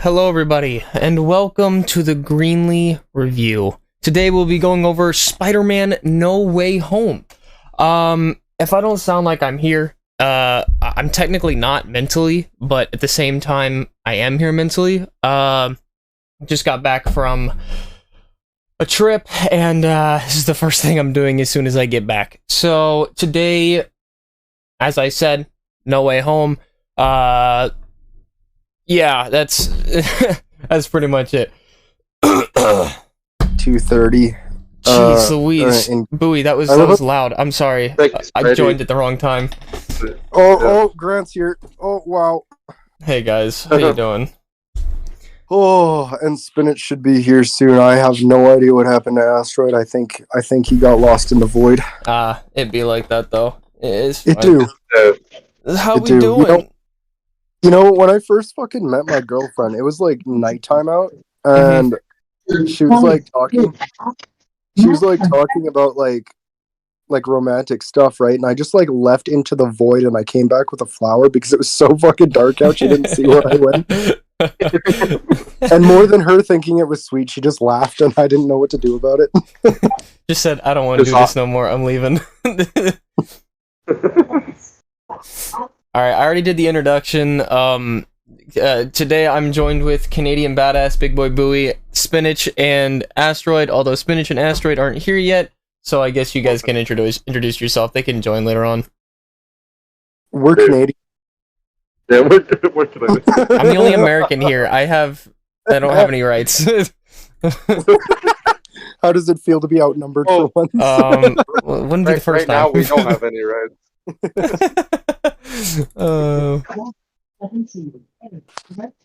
Hello everybody, and welcome to the Greenlee Review. Today we'll be going over Spider-Man No Way Home. If I don't sound like I'm here, I'm technically not mentally, but at the same time, I am here mentally. Just got back from a trip, and this is the first thing I'm doing as soon as I get back. So today, as I said, No Way Home. Yeah, that's that's pretty much it. 2:30. Jeez Louise. Bowie, that was loud. I'm sorry. I joined at the wrong time. Oh, Grant's here. Oh, wow. Hey guys, how you doing? Oh, and Spinach should be here soon. I have no idea what happened to Asteroid. I think he got lost in the void. It'd be like that though. It is. It do. How we doing? You know, when I first fucking met my girlfriend, it was like nighttime out, and she was like talking. She was like talking about like romantic stuff, right? And I just like left into the void, and I came back with a flower because it was so fucking dark out. She didn't see where I went. And more than her thinking it was sweet, she just laughed, and I didn't know what to do about it. Just said, "I don't want to do this no more. I'm leaving." All right, I already did the introduction. Today I'm joined with CanadianBadass, BigBoyBouie, Spinach, and Asteroid. Although Spinach and Asteroid aren't here yet, so I guess you guys can introduce yourself. They can join later on. We're Canadian. Yeah, we're Canadian. I'm the only American here. I don't have any rights. How does it feel to be outnumbered for once? Wouldn't be the first time. Now we don't have any rights.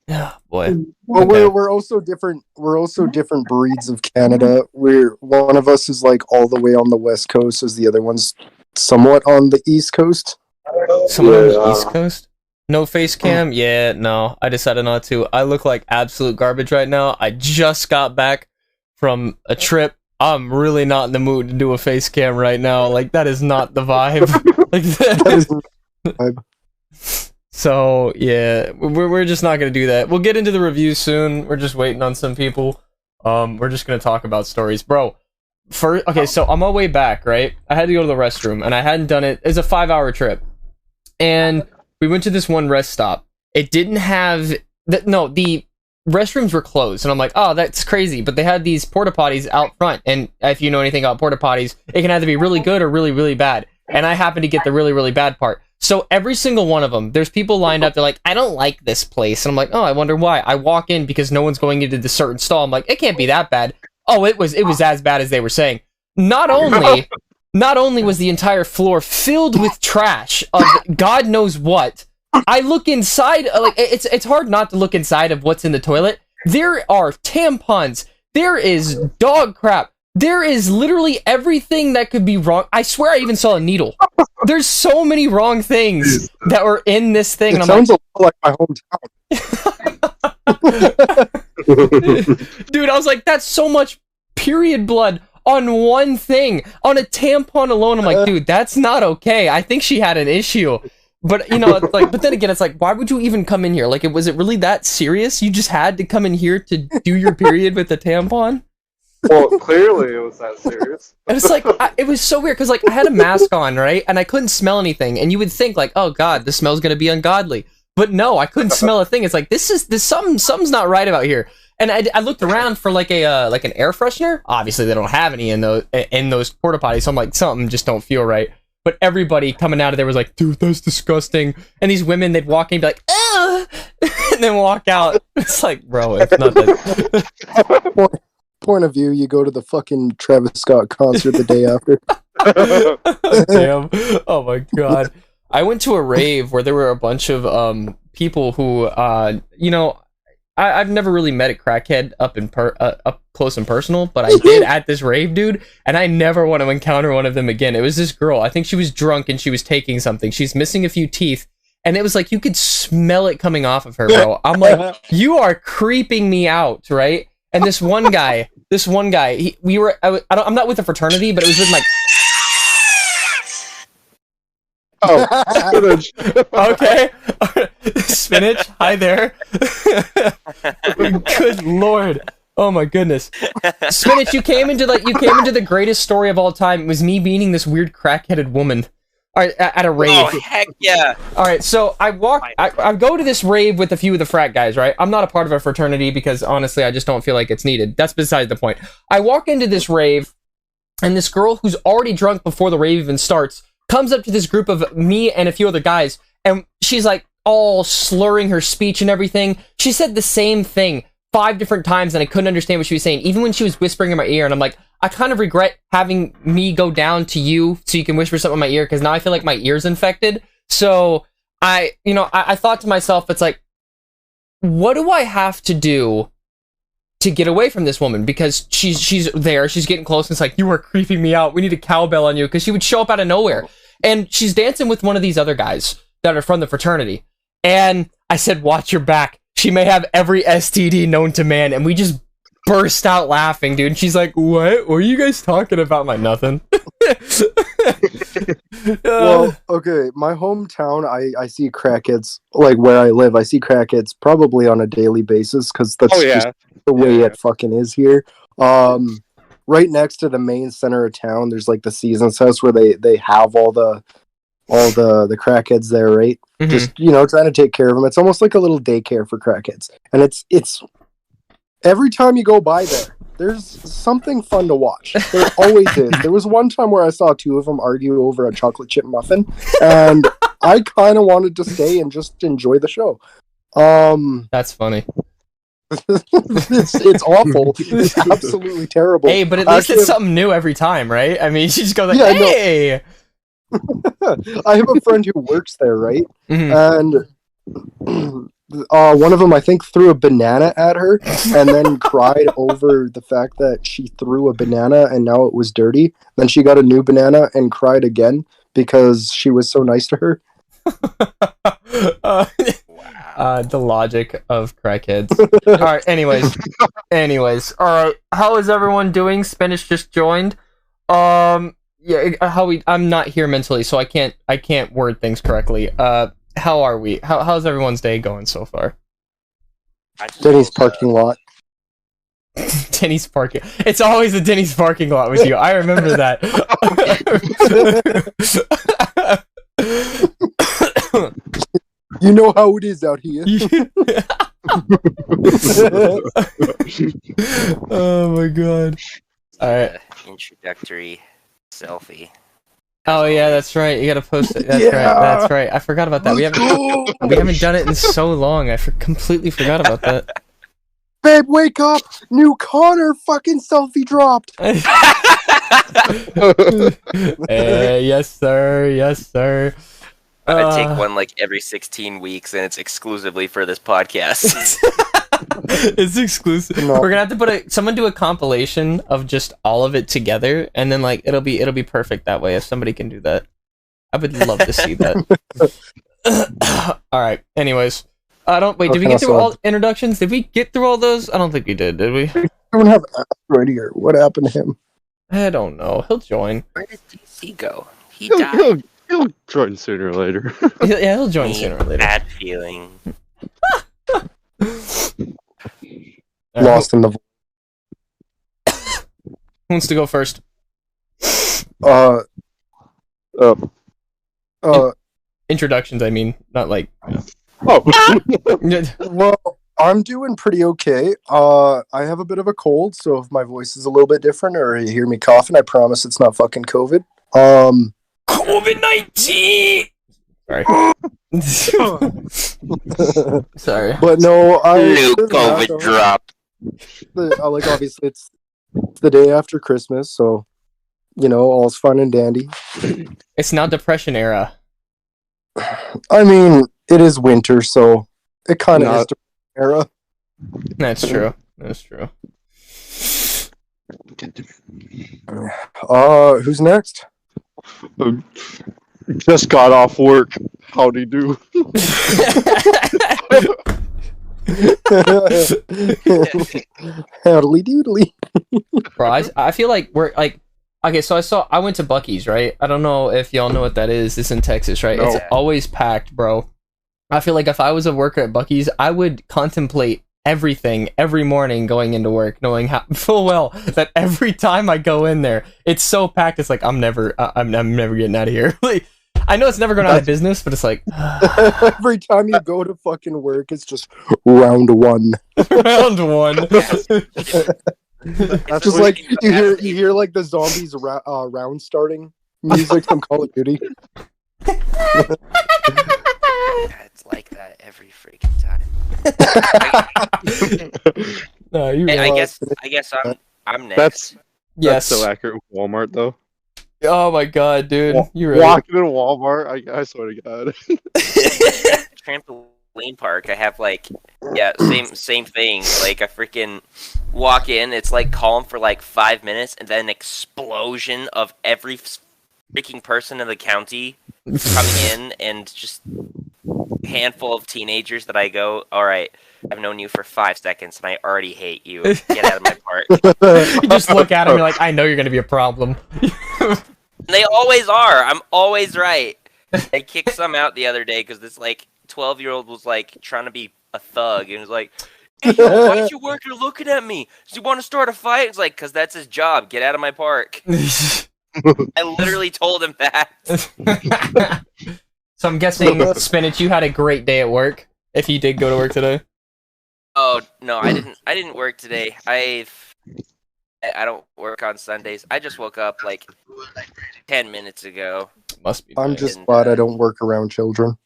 Yeah, boy. Well, okay. we're also different. We're also different breeds of Canada. One of us is like all the way on the west coast, as the other one's somewhat on the east coast. Someone on the east coast? No face cam? Yeah, no. I decided not to. I look like absolute garbage right now. I just got back from a trip. I'm really not in the mood to do a face cam right now. Like, that is not the vibe. Like that is the vibe. So yeah, we're just not gonna do that. We'll get into the review soon. We're just waiting on some people. We're just gonna talk about stories, bro. Okay, so on my way back, right? I had to go to the restroom, and I hadn't done it. It's a 5-hour trip, and we went to this one rest stop. It didn't have the restrooms were closed, and I'm like, oh, that's crazy. But they had these porta potties out front, and if you know anything about porta potties, it can either be really good or really, really bad. And I happen to get the really, really bad part. So every single one of them, there's people lined up. They're like, I don't like this place, and I'm like, oh, I wonder why. I walk in because no one's going into the certain stall. I'm like, it can't be that bad. Oh, it was as bad as they were saying. Not only was the entire floor filled with trash of God knows what. I look inside, like it's hard not to look inside of what's in the toilet. There are tampons. There is dog crap. There is literally everything that could be wrong. I swear I even saw a needle. There's so many wrong things that were in this thing. It sounds a lot like my hometown. Dude, I was like, that's so much period blood on one thing. On a tampon alone, I'm like, dude, that's not okay. I think she had an issue. But, you know, it's like, but then again, it's like, why would you even come in here? Like, was it really that serious? You just had to come in here to do your period with a tampon? Well, clearly it was that serious. And it's like, it was so weird, because, like, I had a mask on, right? And I couldn't smell anything. And you would think, like, oh, God, the smell's going to be ungodly. But no, I couldn't smell a thing. It's like, something's not right about here. And I looked around for, like, an air freshener. Obviously, they don't have any in those porta potties. So I'm like, something just don't feel right. But everybody coming out of there was like, dude, that's disgusting. And these women, they'd walk in and be like, ugh, and then walk out. It's like, bro, it's not that. Point of view, you go to the fucking Travis Scott concert the day after. Damn. Oh my God. I went to a rave where there were a bunch of people who, you know, I've never really met a crackhead up close and personal, but I did at this rave, dude, and I never want to encounter one of them again. It was this girl. I think she was drunk and she was taking something. She's missing a few teeth, and it was like you could smell it coming off of her, bro. I'm like, you are creeping me out, right? And this one guy, I'm not with a fraternity, but it was with my. Oh, okay. Spinach, hi there. Good lord. Oh my goodness. Spinach, you came into the greatest story of all time. It was me meeting this weird crack-headed woman. All right, at a rave. Oh, heck yeah. All right, so I go to this rave with a few of the frat guys, right? I'm not a part of a fraternity because honestly, I just don't feel like it's needed. That's besides the point. I walk into this rave, and this girl who's already drunk before the rave even starts comes up to this group of me and a few other guys, and she's like all slurring her speech and everything. She said the same thing 5 different times, and I couldn't understand what she was saying, even when she was whispering in my ear, and I'm like, I kind of regret having me go down to you so you can whisper something in my ear, because now I feel like my ear's infected. So I thought to myself, it's like, what do I have to do to get away from this woman? Because she's there, she's getting close, and it's like, you are creeping me out, we need a cowbell on you, because she would show up out of nowhere. And she's dancing with one of these other guys that are from the fraternity. And I said, watch your back. She may have every STD known to man. And we just burst out laughing, dude. And she's like, what are you guys talking about? I'm like, nothing. Well, okay, my hometown, I see crackheads, like where I live, I see crackheads probably on a daily basis, because that's just the way it fucking is here. Right next to the main center of town, there's like the Seasons House where they have all the crackheads there, right? Mm-hmm. Just, trying to take care of them. It's almost like a little daycare for crackheads. And it's every time you go by there, there's something fun to watch. There always is. There was one time where I saw 2 of them argue over a chocolate chip muffin, and I kind of wanted to stay and just enjoy the show. That's funny. It's awful. It's absolutely terrible. Hey, but at least it's something new every time, right? I mean, she just goes like, hey! I have a friend who works there, right? Mm-hmm. And one of them, I think, threw a banana at her and then cried over the fact that she threw a banana and now it was dirty. Then she got a new banana and cried again because she was so nice to her. The logic of crackheads. All right, anyways. All right, how is everyone doing? Spinach just joined. Yeah, I'm not here mentally, so I can't word things correctly. How are we? How's everyone's day going so far? Denny's parking lot. Denny's parking. It's always a Denny's parking lot with you. I remember that. You know how it is out here. Oh my god. Alright. Introductory selfie. Oh yeah, that's right. You gotta post it. That's right. I forgot about that. We haven't done it in so long. I completely forgot about that. Babe, wake up! New Connor fucking selfie dropped. Yes sir. I take one like every 16 weeks, and it's exclusively for this podcast. It's exclusive. No. We're gonna have to put someone do a compilation of just all of it together, and then like it'll be perfect that way. If somebody can do that, I would love to see that. All right. Anyways, did we get through all introductions? Did we get through all those? I don't think we did we? We don't have Asteroid here. What happened to him? I don't know. He'll join. Where did DC go? He died. He'll join sooner or later. Yeah, he'll join sooner or later. Bad feeling. Lost in the. Who wants to go first? Introductions, I mean, not like. Oh. Well, I'm doing pretty okay. I have a bit of a cold, so if my voice is a little bit different or you hear me coughing, I promise it's not fucking COVID. COVID-19. Sorry. Sorry. But no, New COVID drop. Like obviously it's the day after Christmas, so all's fun and dandy. It's now depression era. I mean, it is winter, so it kind of is depression era. That's true. Who's next? Just got off work. Howdy do. Howdy doodly. Bro, I feel like we're like, okay, so I went to Buc-ee's, right? I don't know if y'all know what that is. It's in Texas, right? No. It's always packed, bro. I feel like if I was a worker at Buc-ee's, I would contemplate everything every morning going into work, knowing full well that every time I go in there, it's so packed. It's like I'm never getting out of here. Like, I know it's never going out of business, but it's like every time you go to fucking work, it's just round one. round one. That's just like you hear like the zombies round starting music from Call of Duty. It's like that every freaking time. No, I guess I'm next. That's yes. so accurate with Walmart though. Oh my god, dude, you're right. Walking in Walmart, I swear to God. Trampoline park. I have like same thing. Like I freaking walk in, it's like calm for like 5 minutes, and then an explosion of every freaking person in the county coming in, and just a handful of teenagers that I go, all right, I've known you for 5 seconds, and I already hate you. Get out of my park. You just look at them, you're like, I know you're gonna be a problem. They always are. I'm always right. I kicked some out the other day because this like 12-year-old was like trying to be a thug and was like, "Hey, yo, why is your worker looking at me? Does he want to start a fight?" It's like, "Cause that's his job. Get out of my park." I literally told him that. So I'm guessing, Spinach, you had a great day at work. If you did go to work today. Oh no, I didn't. I didn't work today. I don't work on Sundays. I just woke up like 10 minutes ago. Must be. I'm nice. just glad I don't work around children.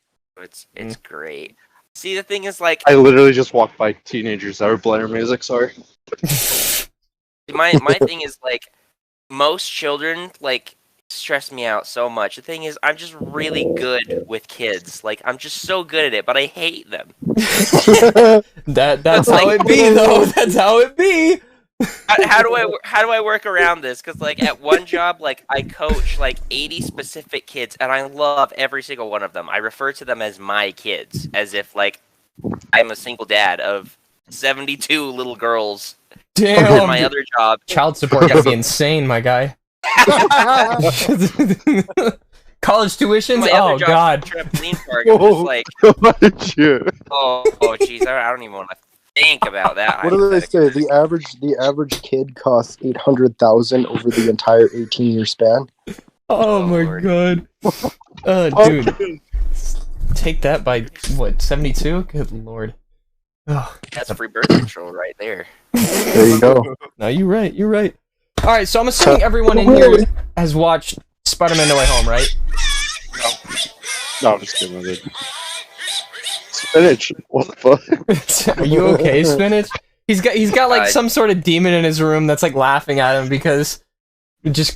It's great. See, the thing is, like, I literally just walked by teenagers that were blaring music. Sorry. my thing is like, most children like stress me out so much. The thing is, I'm just really good with kids. Like, I'm just so good at it, but I hate them. That's how it be, though. That's how it be. How do I work around this? Because like at one job, like I coach like 80 specific kids, and I love every single one of them. I refer to them as my kids, as if like I'm a single dad of 72 little girls. Damn. And my other job, Child support gotta be insane, my guy. College tuitions? my Oh other job, god. trampoline park. I'm just like, Shit. oh, jeez, I don't even want to think about that. What do they say? The average kid costs 800,000 over the entire 18-year span. Oh my Lord. god. Dude. Take that by what, 72? Good lord. Oh. That's free birth control right there. There you go. No, you're right. You're right. All right, so I'm assuming everyone in here has watched Spider-Man: No Way Home, right? No, I'm just kidding. Dude. Spinach. What the fuck? Are you okay, Spinach? He's got like some sort of demon in his room that's like laughing at him because. I just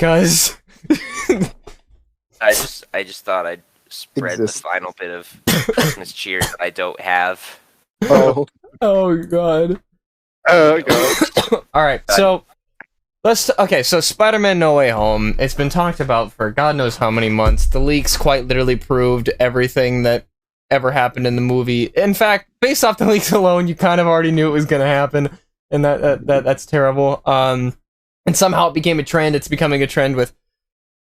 thought I'd spread Exist. the final bit of Christmas cheer that I don't have. Oh, Oh god. Okay. All right, so so Spider-Man: No Way Home. It's been talked about for God knows how many months. The leaks quite literally proved everything that ever happened in the movie. In fact, based off the leaks alone, you kind of already knew it was going to happen, and that's terrible. And somehow it became a trend. It's becoming a trend with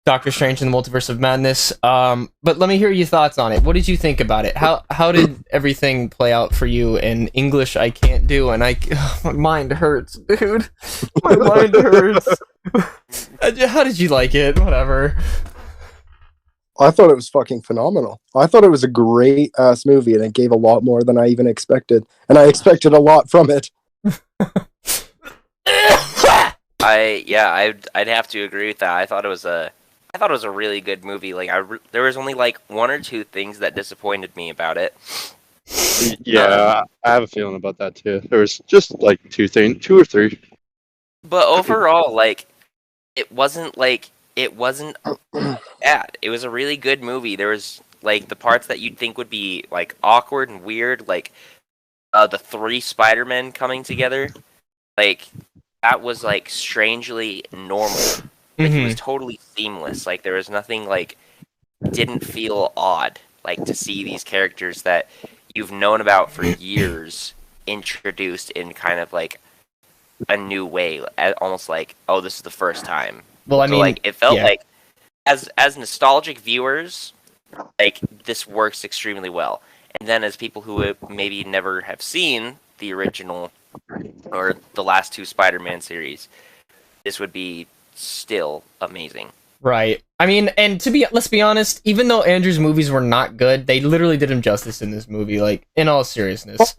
Doctor Strange and the Multiverse of Madness. But let me hear your thoughts on it. What did you think about it? How did everything play out for you? In English, I can't do, and my mind hurts, dude. My mind hurts. How did you like it? Whatever. I thought it was fucking phenomenal. I thought it was a great ass movie, and it gave a lot more than I even expected, and I expected a lot from it. I'd have to agree with that. I thought it was a really good movie. Like there was only like one or two things that disappointed me about it. Yeah, I have a feeling about that too. There was just like two or three. But overall, like it wasn't bad. It was a really good movie. There was like the parts that you'd think would be like awkward and weird, like the three Spider-Men coming together. Like that was like strangely normal. Like it was totally seamless. Like there was nothing like didn't feel odd. Like to see these characters that you've known about for years introduced in kind of like a new way, almost like, oh, this is the first time. Well, I mean, like it felt like as nostalgic viewers, like this works extremely well. And then as people who maybe never have seen the original or the last two Spider-Man series, this would be still amazing. Right. I mean, and let's be honest, even though Andrew's movies were not good, they literally did him justice in this movie, like, in all seriousness.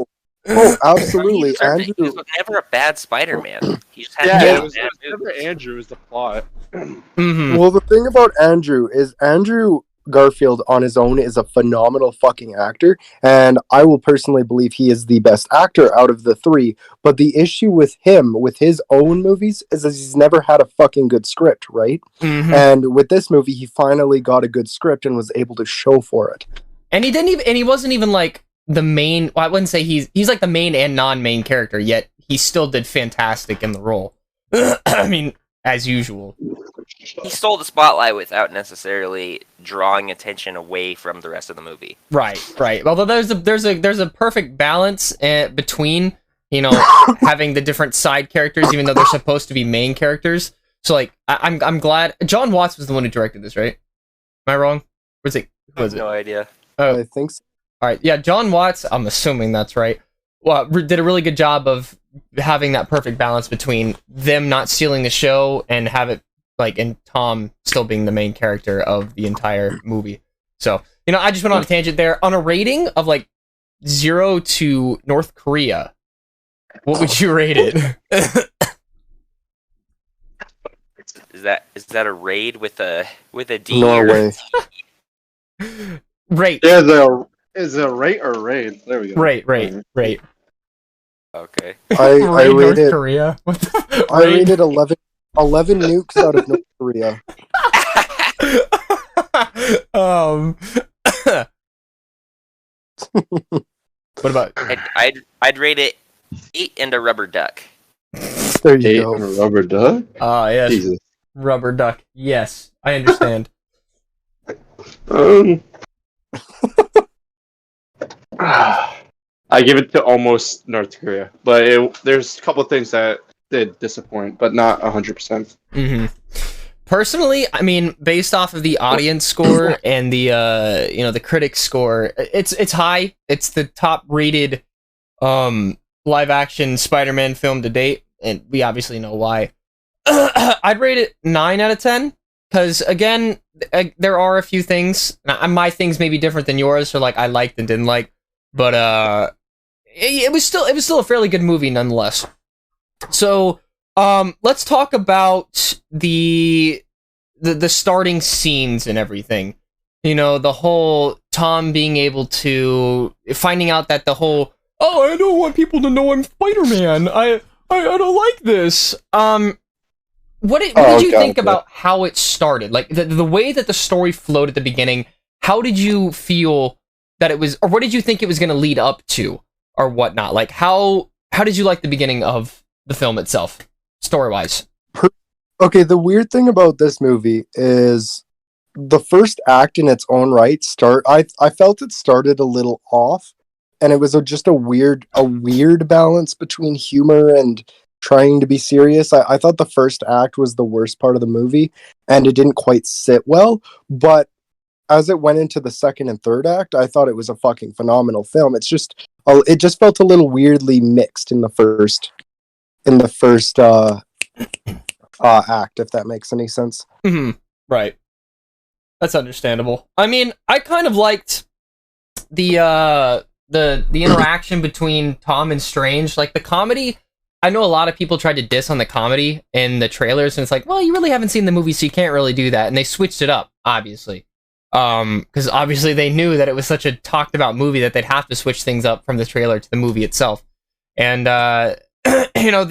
Oh, absolutely. He was never a bad Spider-Man. He just had Yeah, it was never Andrew was the plot. Mm-hmm. Well, the thing about Andrew is Andrew Garfield on his own is a phenomenal fucking actor, and I will personally believe he is the best actor out of the three. But the issue with him, with his own movies, is that he's never had a fucking good script, right? Mm-hmm. And with this movie, he finally got a good script and was able to show for it. And he wasn't even like the main. Well, I wouldn't say he's like the main and non-main character, yet he still did fantastic in the role. I mean, as usual. He stole the spotlight without necessarily drawing attention away from the rest of the movie. Right. Although there's a perfect balance between, you know, having the different side characters, even though they're supposed to be main characters. So like, I'm glad John Watts was the one who directed this, right? Am I wrong? Who was it? No idea. I think so. All right, yeah, John Watts. I'm assuming that's right. Well, did a really good job of having that perfect balance between them not stealing the show and have it like, and Tom still being the main character of the entire movie. So, you know, I just went on a tangent there. On a rating of like 0 to North Korea, what would you rate it? Is that a raid with a D? Norway. Rate. Yeah, is it a rate or raid? There we go. Rate. Okay. I North rated Korea. What the I rated 11 nukes out of North Korea. What about? I'd rate it 8 and a rubber duck. There you 8 go. and a rubber duck? Yes. Jesus. Rubber duck. Yes, I understand. I give it to almost North Korea, but there's a couple of things that did disappoint, but not 100%. Mm-hmm. Personally, I mean, based off of the audience score and the the critic score, it's high. It's the top rated live action Spider-Man film to date, and we obviously know why. I'd rate it 9 out of 10 because again, there are a few things. My things may be different than yours, so like I liked and didn't like, but it was still a fairly good movie nonetheless. So let's talk about the starting scenes and everything. You know, the whole Tom being able to finding out that the whole I don't want people to know I'm Spider-Man. I don't like this. What did you think about how it started? Like the way that the story flowed at the beginning. How did you feel that it was, or what did you think it was going to lead up to, or whatnot? Like how did you like the beginning of the film itself, story-wise? Okay, the weird thing about this movie is the first act in its own right I felt it started a little off, and it was just a weird balance between humor and trying to be serious. I thought the first act was the worst part of the movie, and it didn't quite sit well, but as it went into the second and third act, I thought it was a fucking phenomenal film. It just felt a little weirdly mixed in the first act, if that makes any sense. Mm-hmm. Right. That's understandable. I mean, I kind of liked the interaction between Tom and Strange. Like the comedy, I know a lot of people tried to diss on the comedy in the trailers, and it's like, well, you really haven't seen the movie, so you can't really do that. And they switched it up, obviously. Because obviously they knew that it was such a talked about movie that they'd have to switch things up from the trailer to the movie itself. And you know,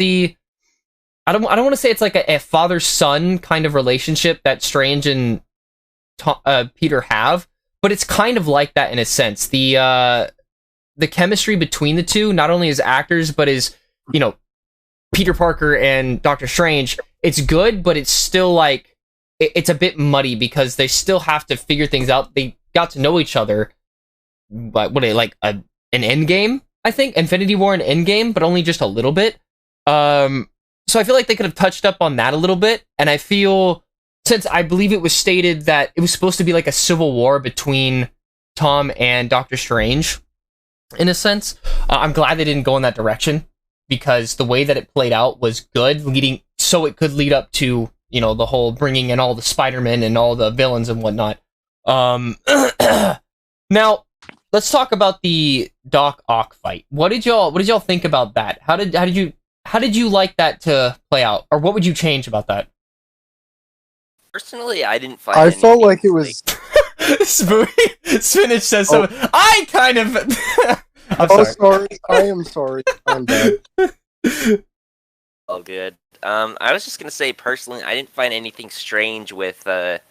I don't want to say it's like a father-son kind of relationship that Strange and Peter have, but it's kind of like that in a sense. The chemistry between the two, not only as actors, but as, you know, Peter Parker and Doctor Strange, it's good, but it's still like, it's a bit muddy because they still have to figure things out. They got to know each other, but an Endgame, I think, Infinity War and Endgame, but only just a little bit. So I feel like they could have touched up on that a little bit, and I feel, since I believe it was stated that it was supposed to be like a civil war between Tom and Doctor Strange, in a sense. I'm glad they didn't go in that direction, because the way that it played out was good, so it could lead up to, you know, the whole bringing in all the Spider-Men and all the villains and whatnot. Now, let's talk about the Doc Ock fight. What did y'all think about that? How did you like that to play out, or what would you change about that? Personally, I didn't find. I felt like it was. Spinach says something. I kind of. I'm sorry. I am sorry. I'm bad. All good. I was just gonna say, personally, I didn't find anything strange with the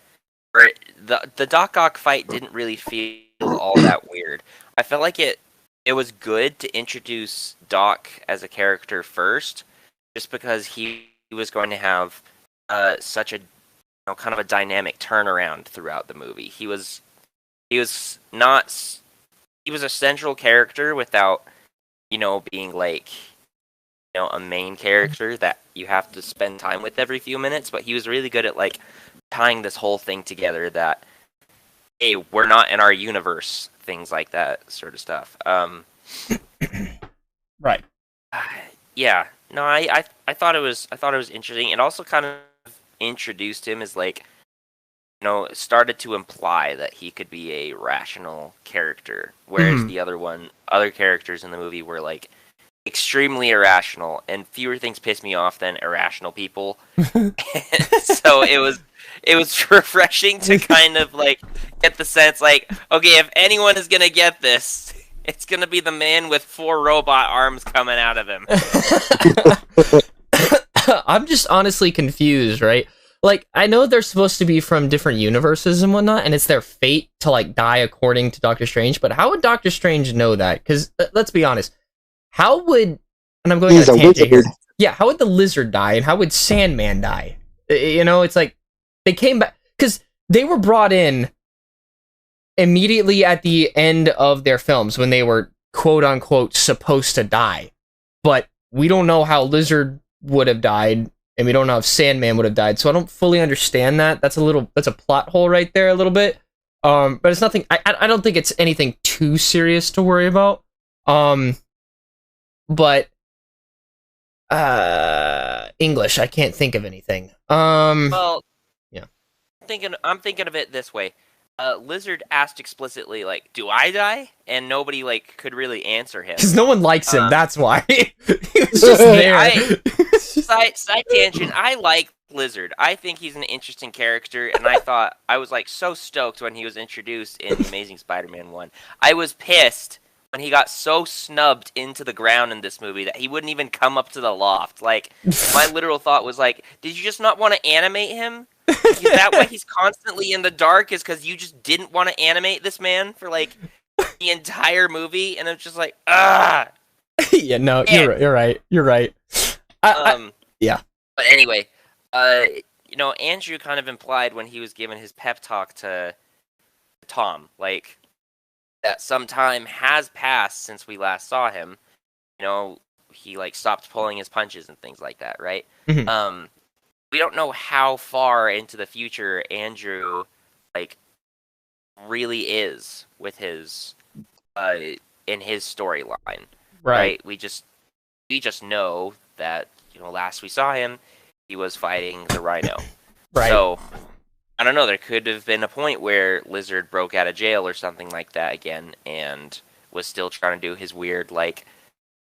Doc Ock fight. Didn't really feel all that weird. I felt like it was good to introduce Doc as a character first, just because he was going to have such a kind of a dynamic turnaround throughout the movie. He was a central character without being like a main character that you have to spend time with every few minutes, but he was really good at like tying this whole thing together, that hey, we're not in our universe, things like that sort of stuff. Right. Yeah. No, I thought it was interesting. It also kind of introduced him as like started to imply that he could be a rational character, whereas the other characters in the movie were like extremely irrational, and fewer things piss me off than irrational people. So it was refreshing to kind of like get the sense like, okay, if anyone is gonna get this, it's gonna be the man with 4 robot arms coming out of him. I'm just honestly confused, right? Like, I know they're supposed to be from different universes and whatnot, and it's their fate to like die according to Doctor Strange, but how would Doctor Strange know that? Because let's be honest, how would, and I'm going on a tangent here. Yeah, how would the lizard die, and how would Sandman die? It's like they came back because they were brought in immediately at the end of their films when they were quote unquote supposed to die, but we don't know how Lizard would have died, and we don't know if Sandman would have died, so I don't fully understand that. That's a plot hole right there a little bit. But it's nothing. I don't think it's anything too serious to worry about. But English, I can't think of anything. Well, yeah. I'm thinking of it this way. Lizard asked explicitly, like, "Do I die?" And nobody like could really answer him because no one likes him. That's why he was just there. Side tangent. I like Lizard. I think he's an interesting character, and I was like so stoked when he was introduced in The Amazing Spider-Man 1. I was pissed when he got so snubbed into the ground in this movie that he wouldn't even come up to the loft. Like, my literal thought was like, did you just not want to animate him? Is that why he's constantly in the dark? Is because you just didn't want to animate this man for like the entire movie? And it's just like, ah. Yeah, no, man. You're right. Yeah. But anyway, Andrew kind of implied when he was giving his pep talk to Tom, like, that some time has passed since we last saw him. He like stopped pulling his punches and things like that, right? Mm-hmm. We don't know how far into the future Andrew like really is with his in his storyline. Right? We just know that last we saw him, he was fighting the Rhino. Right. So I don't know, there could have been a point where Lizard broke out of jail or something like that again and was still trying to do his weird like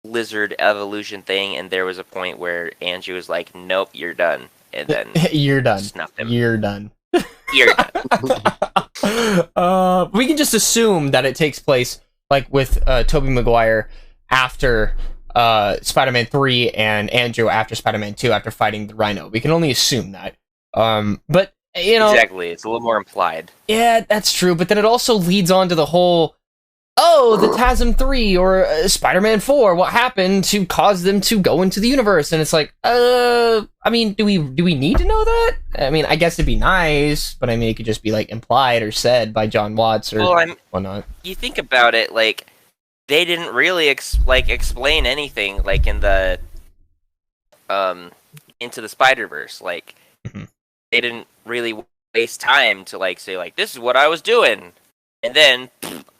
lizard evolution thing, and there was a point where Andrew was like, nope, you're done. And then you're done. Snuffed him. You're done. You're done. We can just assume that it takes place like with Tobey Maguire after Spider-Man 3 and Andrew after Spider-Man 2 after fighting the Rhino. We can only assume that. But exactly, it's a little more implied. Yeah, that's true. But then it also leads on to the whole, the TASM 3 or Spider-Man 4, what happened to cause them to go into the universe? And it's like, I mean, do we need to know that? I mean, I guess it'd be nice, but I mean, it could just be like implied or said by John Watts or whatnot. You think about it, like, they didn't really explain anything, like, in the Into the Spider-Verse. Like, they didn't really waste time to like say like, this is what I was doing. And then,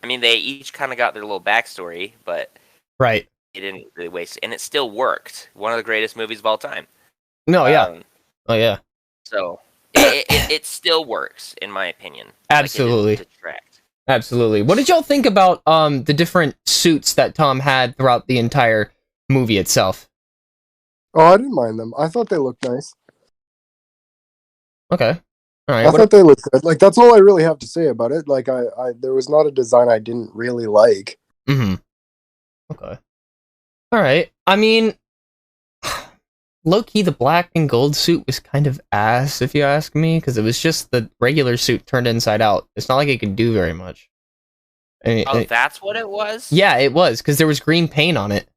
I mean, they each kind of got their little backstory, but Right. it didn't really waste, and it still worked. One of the greatest movies of all time. No, yeah. Oh, yeah. So it still works, in my opinion. Absolutely. Like, it didn't detract. Absolutely. What did y'all think about the different suits that Tom had throughout the entire movie itself? Oh, I didn't mind them. I thought they looked nice. Okay. All right. I thought they looked good. Like, that's all I really have to say about it. Like, I there was not a design I didn't really like. Mm-hmm. Okay. All right. I mean, low-key, the black and gold suit was kind of ass, if you ask me, because it was just the regular suit turned inside out. It's not like it could do very much. That's what it was? Yeah, it was, because there was green paint on it.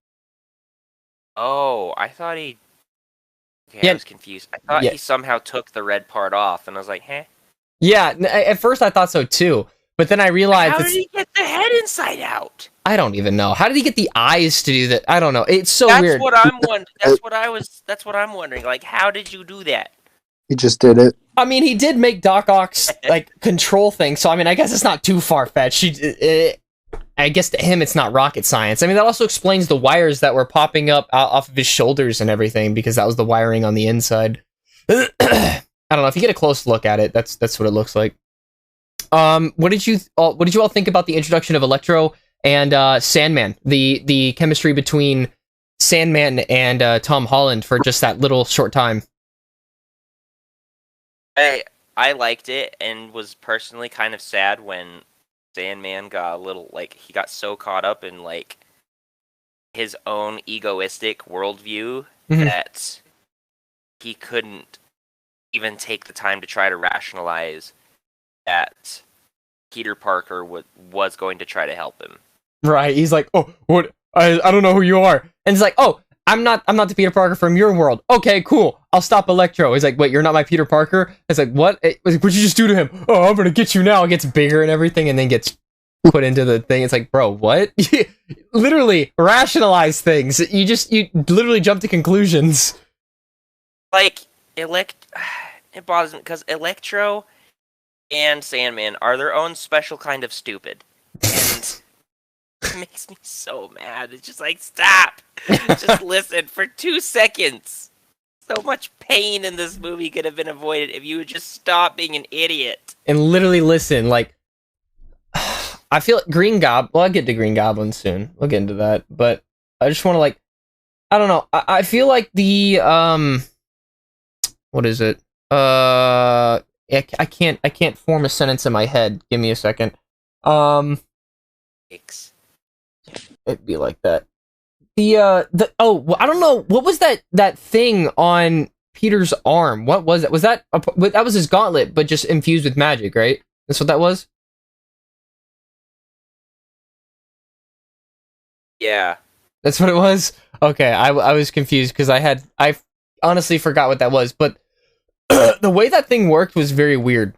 Oh, I thought he... Okay, Yeah. I was confused. I thought he somehow took the red part off, and I was like, huh? Yeah, at first I thought so too, but then I realized... How did he get the head inside out? I don't even know. How did he get the eyes to do that? I don't know. It's so weird. That's what I'm wondering. That's what I'm wondering. Like, how did you do that? He just did it. I mean, he did make Doc Ock's like control thing, so I mean, I guess it's not too far fetched. I guess to him, it's not rocket science. I mean, that also explains the wires that were popping up off of his shoulders and everything, because that was the wiring on the inside. I don't know. If you get a close look at it, that's what it looks like. What did you all think about the introduction of Electro and Sandman? The chemistry between Sandman and Tom Holland for just that little short time. I liked it and was personally kind of sad when Sandman got a little, like, he got so caught up in, like, his own egoistic worldview that he couldn't even take the time to try to rationalize that Peter Parker was going to try to help him. Right, he's like, oh, what? I don't know who you are. And it's like, oh, I'm not the Peter Parker from your world. Okay, cool. I'll stop Electro. He's like, wait, you're not my Peter Parker? It's like, what? What'd you just do to him? Oh, I'm gonna get you now. It gets bigger and everything, and then gets put into the thing. It's like, bro, what? Literally rationalize things. You literally jump to conclusions. Like, it bothers me because Electro and Sandman are their own special kind of stupid. And it makes me so mad. It's just like, stop! Just listen for 2 seconds. So much pain in this movie could have been avoided if you would just stop being an idiot. And literally listen, like, I feel like Green Goblin, well, I'll get to Green Goblin soon. We'll get into that. But I just want to, like, I don't know. I feel like the, what is it? I can't form a sentence in my head. Give me a second. It'd be like that. I don't know. What was that thing on Peter's arm? What was it? Was that that was his gauntlet, but just infused with magic, right? That's what that was? Yeah. That's what it was? Okay, I was confused because I honestly forgot what that was, but the way that thing worked was very weird.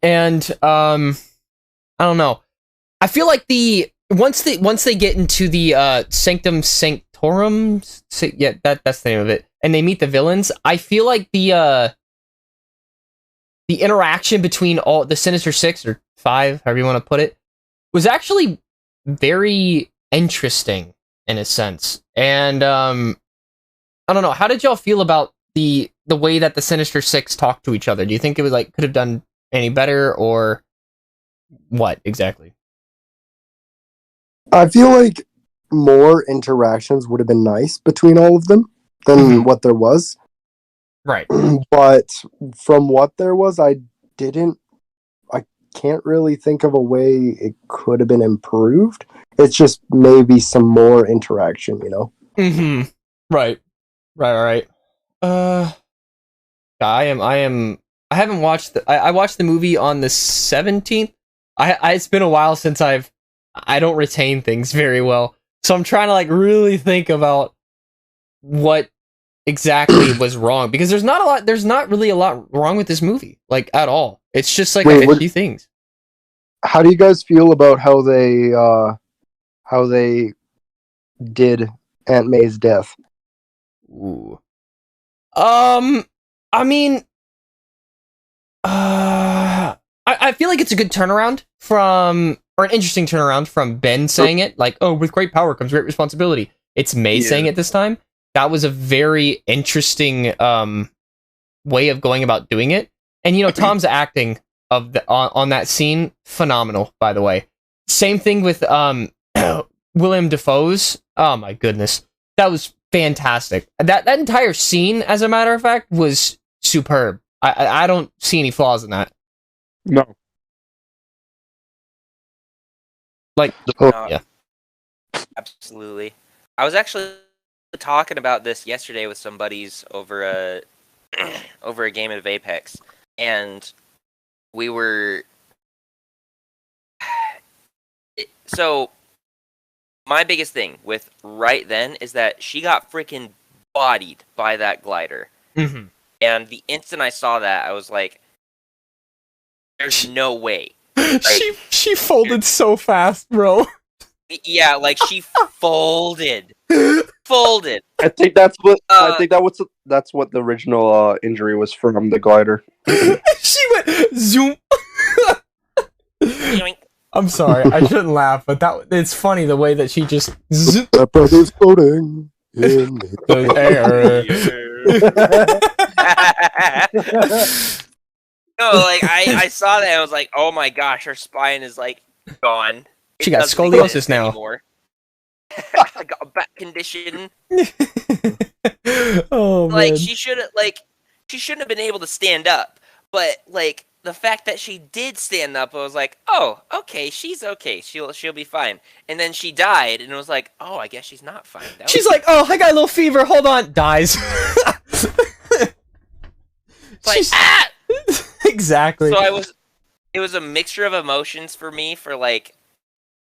And I don't know. I feel like once they get into the Sanctum Sanctorum, yeah, that's the name of it, and they meet the villains, I feel like the interaction between all the Sinister Six or Five, however you want to put it, was actually very interesting in a sense. And I don't know, how did y'all feel about the way that the Sinister Six talked to each other? Do you think it was like could have done any better, or what exactly? I feel like more interactions would have been nice between all of them than what there was. Right. But from what there was, I can't really think of a way it could have been improved. It's just maybe some more interaction, you know? Mm-hmm. Right. I haven't watched I watched the movie on the 17th. It's been a while since I don't retain things very well. So I'm trying to like really think about what exactly was wrong, because there's not really a lot wrong with this movie, like at all. It's just like a few things. How do you guys feel about how they did Aunt May's death? Ooh. I mean, I I feel like it's a good turnaround from, or an interesting turnaround from Ben saying it, like, oh, with great power comes great responsibility. It's May saying it this time. That was a very interesting way of going about doing it. And, you know, Tom's acting of the on that scene, phenomenal, by the way. Same thing with William Dafoe's. Oh, my goodness. That was fantastic. That entire scene, as a matter of fact, was superb. I don't see any flaws in that. No. Like, yeah. Absolutely. I was actually talking about this yesterday with some buddies over a over a game of Apex, and we were so my biggest thing with right then is that she got freaking bodied by that glider. Mm-hmm. And the instant I saw that, I was like, there's no way. Like, she folded so fast, bro. Yeah, like she folded. Folded. I think that's what that's what the original injury was from, the glider. She went zoom. I'm sorry, I shouldn't laugh, but it's funny the way that she just zoom. That brother's floating in the air. No, like I saw that and I was like, oh my gosh, her spine is like gone. She got scoliosis now. Anymore. I got a back condition. Oh man. Like she shouldn't have been able to stand up. But like the fact that she did stand up, I was like, oh, okay, she's okay. She'll be fine. And then she died, and it was like, oh, I guess she's not fine. She's like, oh, I got a little fever. Hold on, dies. Like, exactly. So it was a mixture of emotions for me. For like,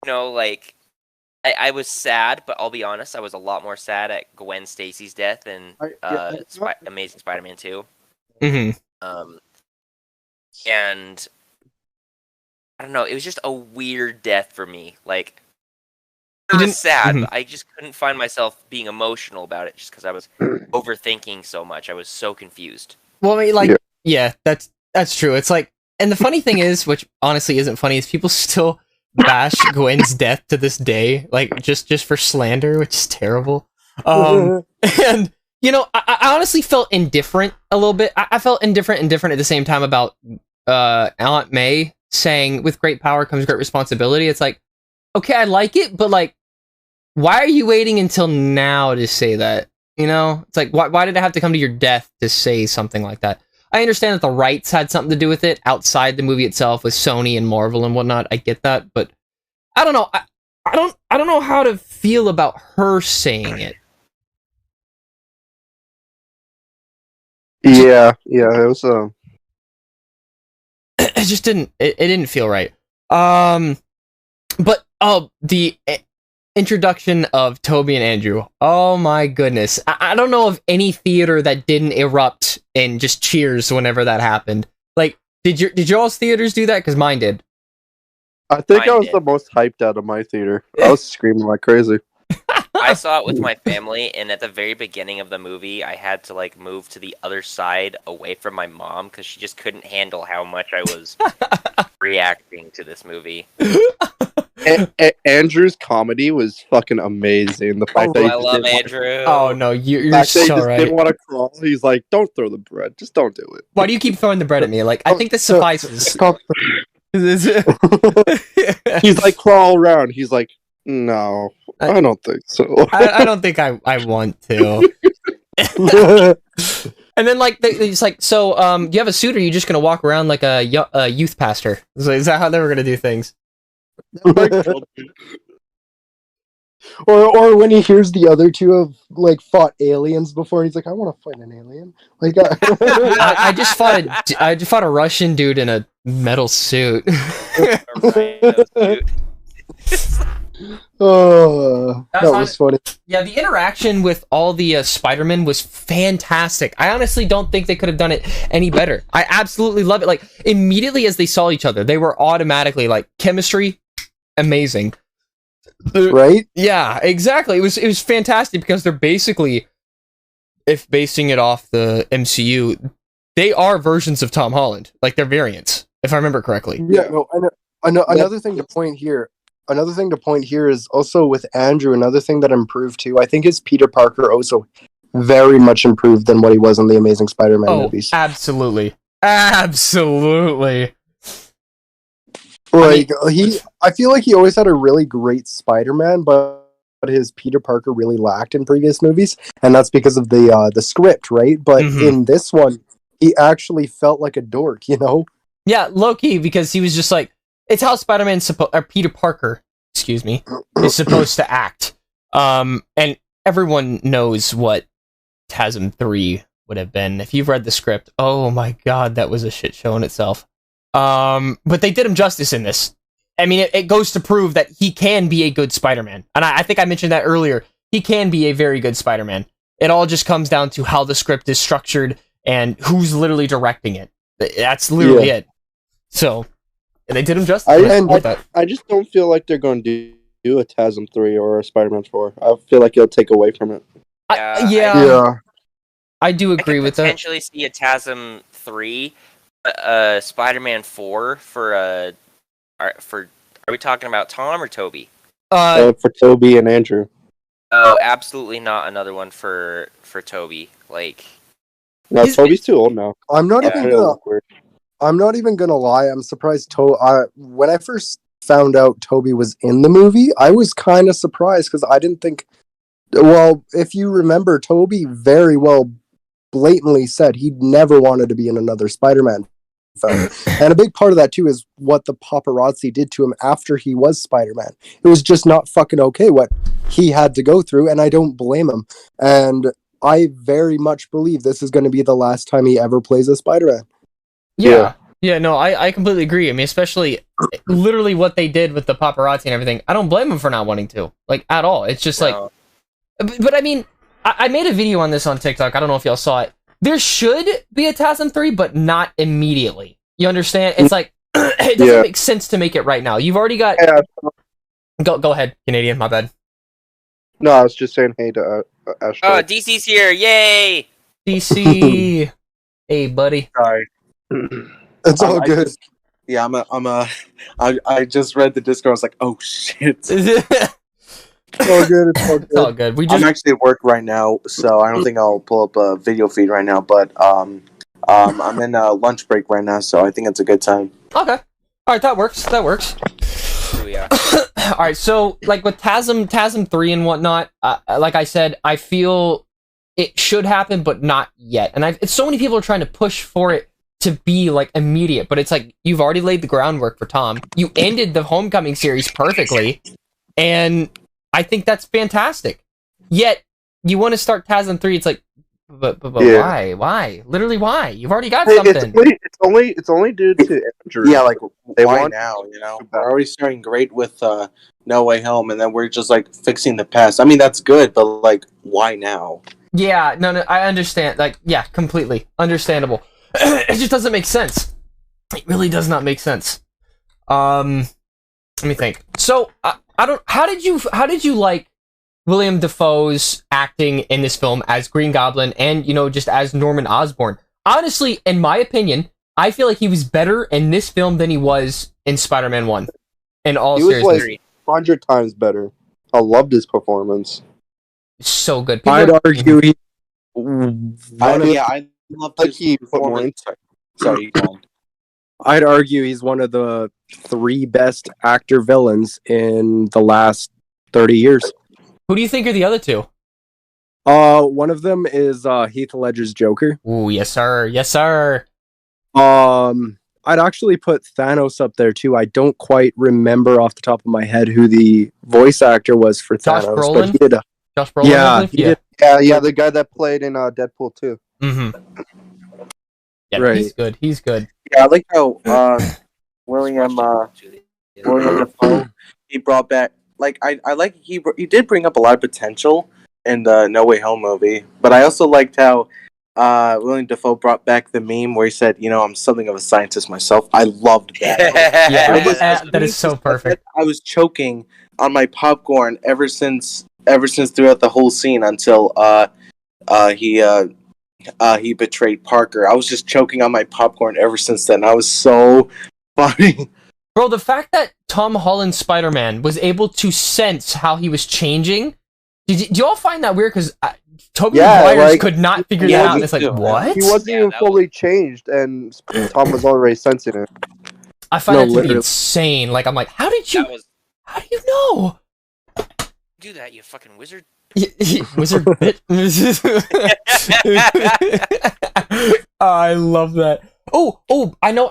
you know, like I was sad, but I'll be honest, I was a lot more sad at Gwen Stacy's death in Amazing Spider-Man 2. Mm-hmm. And I don't know, it was just a weird death for me. Like, it was sad, but I just couldn't find myself being emotional about it just because I was overthinking so much. I was so confused. Well, I mean, like, yeah, that's true. It's like, and the funny thing is, which honestly isn't funny, is people still bash Gwen's death to this day, like just for slander, which is terrible. And you know, I honestly felt indifferent a little bit. I felt indifferent and different at the same time about Aunt May saying, "With great power comes great responsibility." It's like, okay, I like it, but like, why are you waiting until now to say that? You know, it's like, why did it have to come to your death to say something like that? I understand that the rights had something to do with it outside the movie itself with Sony and Marvel and whatnot. I get that, but I don't know. I don't know how to feel about her saying it. Yeah, it was It just didn't. It didn't feel right. But the introduction of Toby and Andrew. Oh my goodness! I don't know of any theater that didn't erupt and just cheers whenever that happened. Like, did y'all's theaters do that? Because mine did. I think I was the most hyped out of my theater. I was screaming like crazy. I saw it with my family, and at the very beginning of the movie, I had to like move to the other side away from my mom because she just couldn't handle how much I was reacting to this movie. Andrew's comedy was fucking amazing. The fact that I love Andrew. Oh no, you're so right. Didn't want to crawl. He's like, "Don't throw the bread. Just don't do it." Why do you keep throwing the bread at me? Like, I think this suffices. He's like, crawl around. He's like, no, I don't think so. I don't think I want to. And then like it's like, so do you have a suit, or are you just gonna walk around like a youth pastor? Is that how they were gonna do things? Or when he hears the other two have like fought aliens before, and he's like, I want to fight an alien. Like I just fought a Russian dude in a metal suit. Oh, that was funny. Yeah, the interaction with all the Spider-Men was fantastic. I honestly don't think they could have done it any better. I absolutely love it. Like, immediately as they saw each other, they were automatically like, chemistry, amazing. Right? Yeah, exactly. It was fantastic because they're basically, if basing it off the MCU, they are versions of Tom Holland. Like, they're variants. if I remember correctly. Yeah, no, another thing to point here. Another thing to point here is also with Andrew. Another thing that improved too. I think his Peter Parker also very much improved than what he was in the Amazing Spider-Man movies. Absolutely. Like I feel like he always had a really great Spider-Man, but his Peter Parker really lacked in previous movies, and that's because of the script, right? But in this one, he actually felt like a dork, you know? Yeah, low-key, because he was just like, it's how Spider-Man or Peter Parker, excuse me, is supposed to act. And everyone knows what TASM 3 would have been. If you've read the script, oh my god, that was a shit show in itself. But they did him justice in this. I mean, it goes to prove that he can be a good Spider-Man. And I think I mentioned that earlier. He can be a very good Spider-Man. It all just comes down to how the script is structured and who's literally directing it. That's literally it. So, and they did him justice. I just don't feel like they're going to do a TASM 3 or a Spider-Man 4. I feel like it'll take away from it. I do agree with that. I could potentially see a TASM 3, Spider-Man 4 for are we talking about Tom or Toby? For Toby and Andrew. Oh, absolutely not another one for Toby. Like, no, Toby's too old now. I'm not even gonna lie. I'm surprised. When I first found out Toby was in the movie, I was kind of surprised because I didn't think. Well, if you remember, Toby very well blatantly said he never wanted to be in another Spider-Man film. And a big part of that too is what the paparazzi did to him after he was Spider-Man. It was just not fucking okay what he had to go through, and I don't blame him. And I very much believe this is going to be the last time he ever plays a Spider-Man. Yeah, no, I completely agree. I mean, especially literally what they did with the paparazzi and everything. I don't blame him for not wanting to, like, at all. It's just like, but I mean, I made a video on this on TikTok. I don't know if y'all saw it. There should be a TASM 3, but not immediately. You understand? It's like, it doesn't make sense to make it right now. You've already got... Go ahead, Canadian, my bad. No, I was just saying hey to Asteroid. Oh, DC's here, yay! DC! Hey, buddy. Sorry. It's all good. I just read the Discord, I was like, oh shit. It's all good. It's all good. I'm actually at work right now, so I don't think I'll pull up a video feed right now, but I'm in a lunch break right now, so I think it's a good time. Okay. Alright, that works. Oh, yeah. Alright, so, like, with TASM 3 and whatnot, like I said, I feel it should happen, but not yet. And so many people are trying to push for it to be, like, immediate, but it's like, you've already laid the groundwork for Tom. You ended the Homecoming series perfectly, and I think that's fantastic. Yet, you want to start TASM 3, it's like, but why? Literally, why? You've already got something. It's only due to Andrew. Yeah, like, They why want now, you know? We're already starting great with No Way Home, and then we're just, like, fixing the past. I mean, that's good, but, like, why now? Yeah, no, I understand. Like, yeah, completely. Understandable. It just doesn't make sense. It really does not make sense. Let me think. So, how did you like William Dafoe's acting in this film as Green Goblin and, just as Norman Osborn? Honestly, in my opinion, I feel like he was better in this film than he was in Spider-Man 1. In all seriousness. He was like 100 times better. I loved his performance. So good. I'd argue he... I love his performance. Sorry, go on. I'd argue he's one of the 3 best actor villains in the last 30 years. Who do you think are the other 2? One of them is Heath Ledger's Joker. Ooh, yes sir. Yes sir. I'd actually put Thanos up there too. I don't quite remember off the top of my head who the voice actor was for Josh Thanos. Brolin? But he did Josh Brolin? Yeah, the guy that played in Deadpool 2. Mm-hmm. Yeah, right. He's good. Yeah, I like how William Dafoe, he brought back, like, I like he did bring up a lot of potential in the No Way Home movie, but I also liked how William Dafoe brought back the meme where he said, I'm something of a scientist myself. I loved that. That is so perfect. I was choking on my popcorn ever since throughout the whole scene until he betrayed Parker. I was just choking on my popcorn ever since then. I was so funny. Bro, the fact that Tom Holland's Spider-Man was able to sense how he was changing, do you all find that weird? Because Tobey Maguire could not figure that out. And it's like, what? He wasn't even fully changed, and Tom was already sensing it. I find that to be insane. Like, I'm like, how do you know? Do that, you fucking wizard. Wizard bitch. I love that. Oh, I know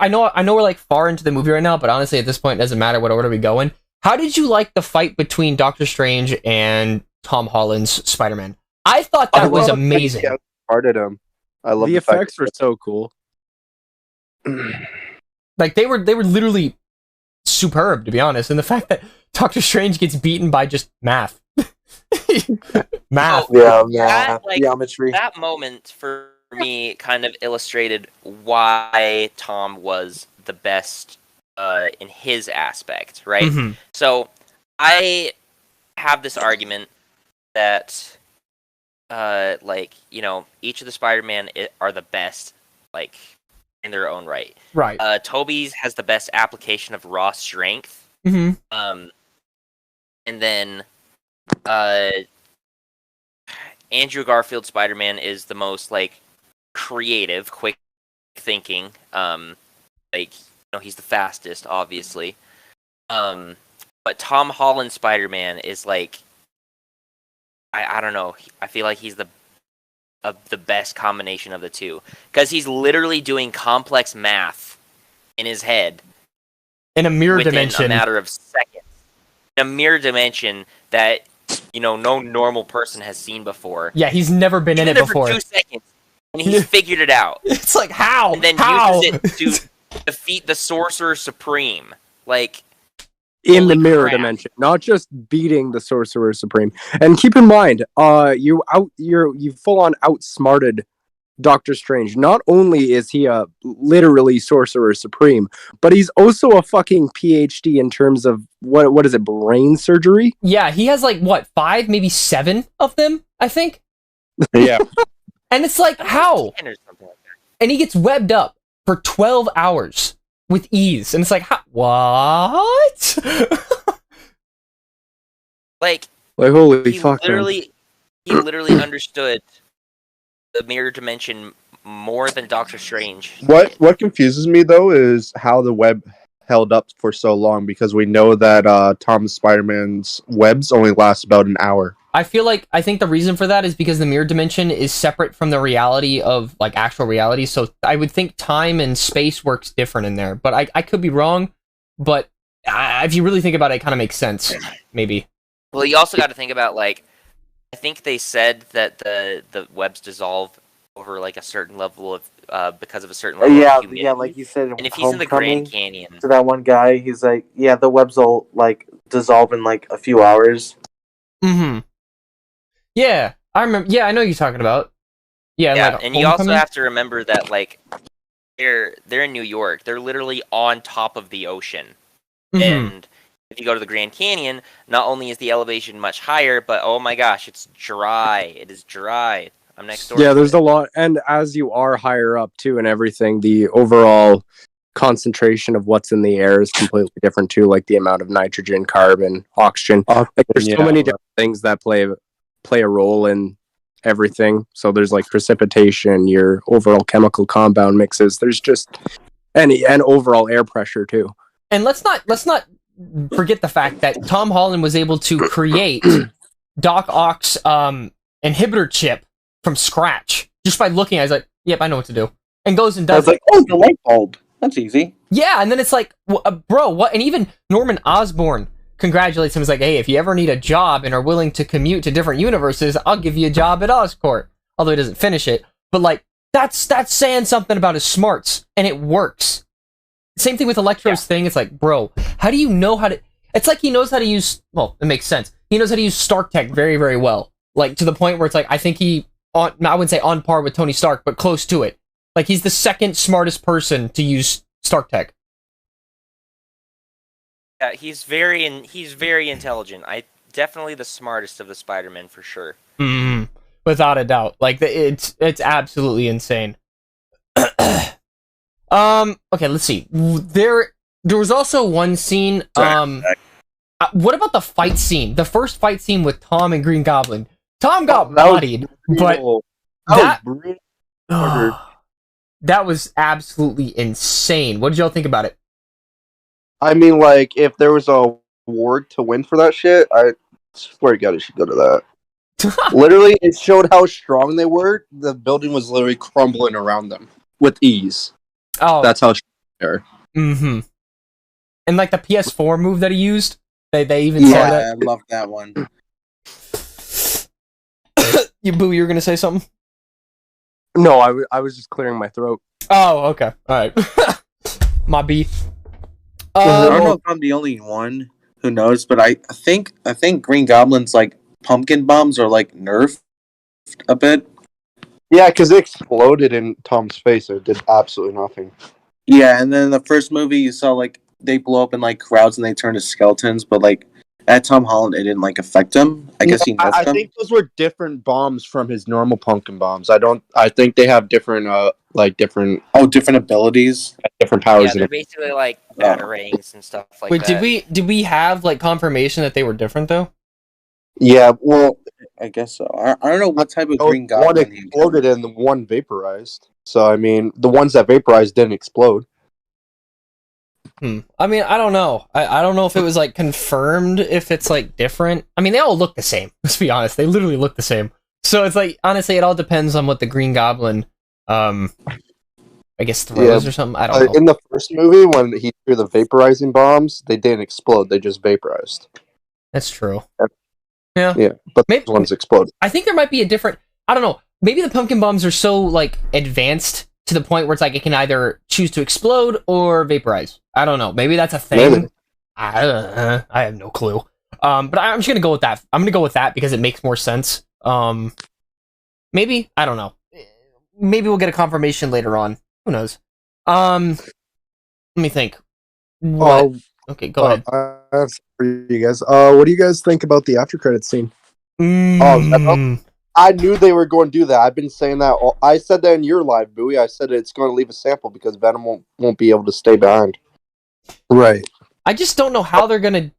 we're like far into the movie right now, but honestly at this point it doesn't matter what order we go in. How did you like the fight between Doctor Strange and Tom Holland's Spider-Man? I thought that was amazing. I love the effects were so cool. Like they were literally superb, to be honest. And the fact that Doctor Strange gets beaten by just math. Math. Geometry. That moment for me kind of illustrated why Tom was the best in his aspect, right? Mm-hmm. So I have this argument that each of the Spider-Man are the best, like, in their own right. Right. Tobey's has the best application of raw strength. Mm-hmm. And then Andrew Garfield's Spider-Man is the most, like, creative, quick thinking. He's the fastest, obviously. But Tom Holland's Spider-Man is, like, I don't know. I feel like he's the best combination of the two, because he's literally doing complex math in his head in a mirror within dimension, a matter of seconds. In a mirror dimension that no normal person has seen before. Yeah, he's never been in it before. For 2 seconds, and he's figured it out. It's like, how? And then uses it to defeat the Sorcerer Supreme. Like, in the mirror dimension, not just beating the Sorcerer Supreme. And keep in mind, you full on outsmarted Doctor Strange. Not only is he a literally Sorcerer Supreme, but he's also a fucking PhD in terms of what is it, brain surgery? Yeah, he has like 5, maybe 7 of them, I think. Yeah. And it's like, how? And he gets webbed up for 12 hours with ease. And it's like, what? like holy fuck. He literally understood the mirror dimension more than Doctor Strange. What confuses me though is how the web held up for so long, because we know that Tom Spider-Man's webs only last about an hour. I think the reason for that is because the mirror dimension is separate from the reality of, like, actual reality. So I would think time and space works different in there. But I could be wrong. But if you really think about it, it kind of makes sense. Maybe. Well, you also got to think about, like, I think they said that the webs dissolve over, like, a certain level of because of a certain level of humidity. Yeah, like you said. And if he's in the Grand Canyon, to that one guy, he's like, yeah, the webs will, like, dissolve in, like, a few hours. Mm-hmm. Yeah, I remember. Yeah, I know what you're talking about. Yeah, like, and you also have to remember that, like, they're in New York. They're literally on top of the ocean. Mm-hmm. And if you go to the Grand Canyon, not only is the elevation much higher, but oh my gosh, it's dry. It is dry. I'm next door. Yeah, there's a lot, and as you are higher up too, and everything, the overall concentration of what's in the air is completely different too. Like the amount of nitrogen, carbon, oxygen. Like there's so many different things that play a role in everything. So there's like precipitation, your overall chemical compound mixes. There's just and overall air pressure too. And let's not forget the fact that Tom Holland was able to create Doc Ock's inhibitor chip from scratch just by looking. I was like, "Yep, I know what to do," and goes and does. I was like, "Oh, the light bulb. That's easy." Yeah, and then it's like, bro, what? And even Norman Osborn congratulates him. He's like, "Hey, if you ever need a job and are willing to commute to different universes, I'll give you a job at Oscorp." Although he doesn't finish it, but like that's saying something about his smarts, and it works. Same thing with Electro's thing. It's like, bro, how do you know how to? It's like he knows how to use. Well, it makes sense. He knows how to use Stark Tech very, very well. Like to the point where it's like I think I wouldn't say on par with Tony Stark, but close to it. Like he's the second smartest person to use Stark Tech. Yeah, he's very intelligent. Definitely the smartest of the Spider-Men for sure. Without a doubt. Like it's absolutely insane. Okay, let's see. There was also one scene. What about the fight scene? The first fight scene with Tom and Green Goblin. Tom got bodied, but that was absolutely insane. What did y'all think about it? I mean, like, if there was a award to win for that shit, I swear to God, it should go to that. Literally, it showed how strong they were. The building was literally crumbling around them with ease. Oh, that's how strong they are. Mm-hmm. And like the PS4 move that he used, they even said that. I love that one. Boo, you were gonna say something? No, I was just clearing my throat. Oh, okay, all right. My B. I don't know if I'm the only one who knows, but I think Green Goblin's like pumpkin bombs are like nerfed a bit. Yeah, because it exploded in Tom's face. It did absolutely nothing. Yeah, and then in the first movie you saw like they blow up in like crowds and they turn to skeletons, but like at Tom Holland it didn't like affect him. I guess he nerfed I them. think those were different bombs from his normal pumpkin bombs. I think they have different different abilities, different powers. Yeah, they're basically like batarangs and stuff like that. Wait, did we have like confirmation that they were different though? Yeah, well, I guess so. I don't know what type of Green Goblin. One exploded and the one vaporized. So I mean, the ones that vaporized didn't explode. I mean, I don't know. I don't know if it was like confirmed if it's like different. I mean, they all look the same. Let's be honest. They literally look the same. So it's like, honestly, it all depends on what the Green Goblin, I guess throws or something. I don't know. In the first movie, when he threw the vaporizing bombs, they didn't explode. They just vaporized. That's true. Yeah, but those ones exploded. I think there might be a different. I don't know. Maybe the pumpkin bombs are so like advanced to the point where it's like it can either choose to explode or vaporize. I don't know. Maybe that's a thing. Maybe. I have no clue. But I'm just gonna go with that. I'm gonna go with that because it makes more sense. Maybe, I don't know. Maybe we'll get a confirmation later on. Who knows? Let me think. What? Okay, go ahead. For you guys. What do you guys think about the after credits scene? I knew they were going to do that. I've been saying that. I said that in your live, Bowie. I said it's going to leave a sample because Venom won't be able to stay behind. Right. I just don't know how they're gonna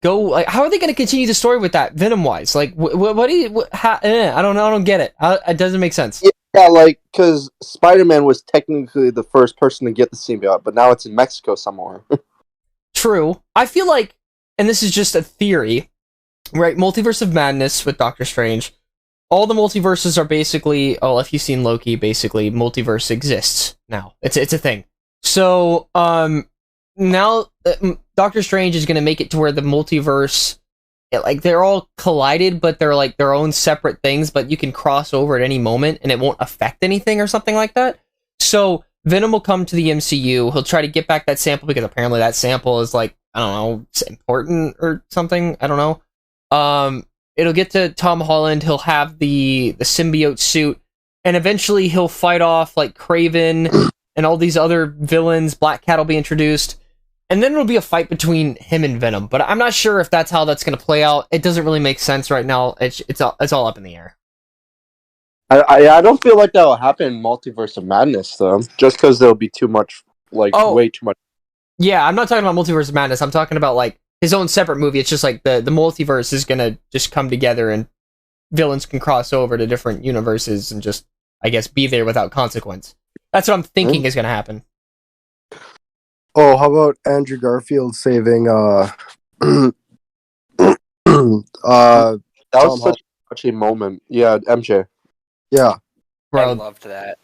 go. Like, how are they gonna continue the story with that Venom wise? Like, what do you? I don't know. I don't get it. It doesn't make sense. Yeah, like because Spider-Man was technically the first person to get the symbiote, but now it's in Mexico somewhere. True. I feel like, and this is just a theory, right? Multiverse of Madness with Doctor Strange. All the multiverses are basically, if you've seen Loki, basically multiverse exists now. It's a thing. So now Doctor Strange is going to make it to where the multiverse, like they're all collided, but they're like their own separate things, but you can cross over at any moment and it won't affect anything or something like that. So Venom will come to the MCU. He'll try to get back that sample because apparently that sample is like, I don't know, important or something. I don't know. It'll get to Tom Holland. He'll have the symbiote suit, and eventually he'll fight off like Kraven and all these other villains. Black Cat will be introduced, and then it'll be a fight between him and Venom. But I'm not sure if that's how that's going to play out. It doesn't really make sense right now. It's all up in the air. I don't feel like that'll happen in Multiverse of Madness though, just because there'll be too much, way too much. Yeah, I'm not talking about Multiverse of Madness. I'm talking about like his own separate movie. It's just like the multiverse is gonna just come together and villains can cross over to different universes and just, I guess, be there without consequence. That's what I'm thinking is gonna happen. Oh, how about Andrew Garfield saving that was such a touching moment. Yeah, MJ. Yeah. Bro, I loved that.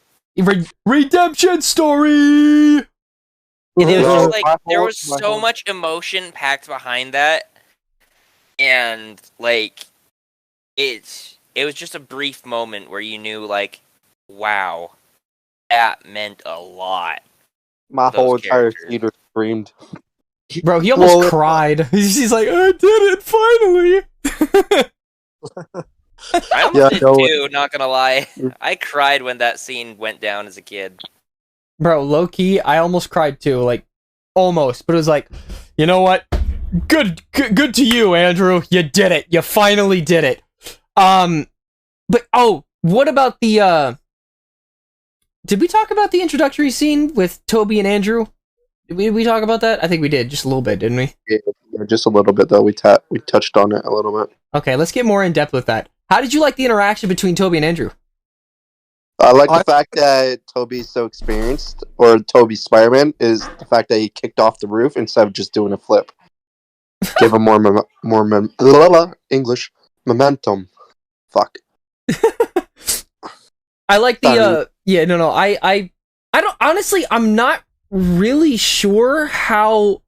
Redemption story! And it was just like, there was so much emotion packed behind that, and like, it was just a brief moment where you knew, like, wow, that meant a lot. My whole entire theater screamed. Bro, he almost cried. He's like, I did it, finally! I almost did too, not gonna lie. I cried when that scene went down as a kid. Bro, low-key, I almost cried too, like, almost, but it was like, you know what? Good to you, Andrew. You did it. You finally did it. But, what about the, did we talk about the introductory scene with Toby and Andrew? Did we talk about that? I think we did, just a little bit, didn't we? Yeah, just a little bit though. We touched on it a little bit. Okay, let's get more in depth with that. How did you like the interaction between Toby and Andrew? I like the fact that Toby's so experienced, or Toby's Spider-Man, is the fact that he kicked off the roof instead of just doing a flip. Give him English momentum. Fuck. I like the I don't honestly. I'm not really sure how.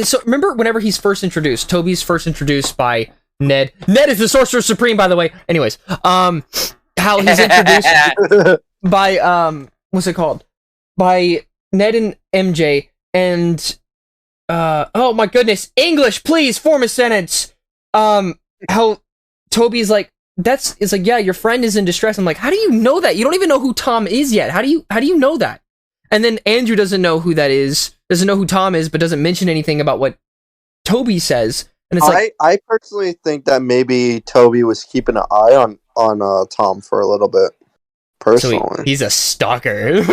So remember whenever he's first introduced, Toby's first introduced by Ned. Ned is the Sorcerer Supreme, by the way. Anyways, how he's introduced by what's it called? By Ned and MJ and oh my goodness, English, please form a sentence. How Toby's like, it's like, yeah, your friend is in distress. I'm like, how do you know that? You don't even know who Tom is yet. How do you know that? And then Andrew doesn't know who that is, doesn't know who Tom is, but doesn't mention anything about what Toby says. And it's like, I personally think that maybe Toby was keeping an eye on Tom for a little bit. Personally, so he's a stalker. no,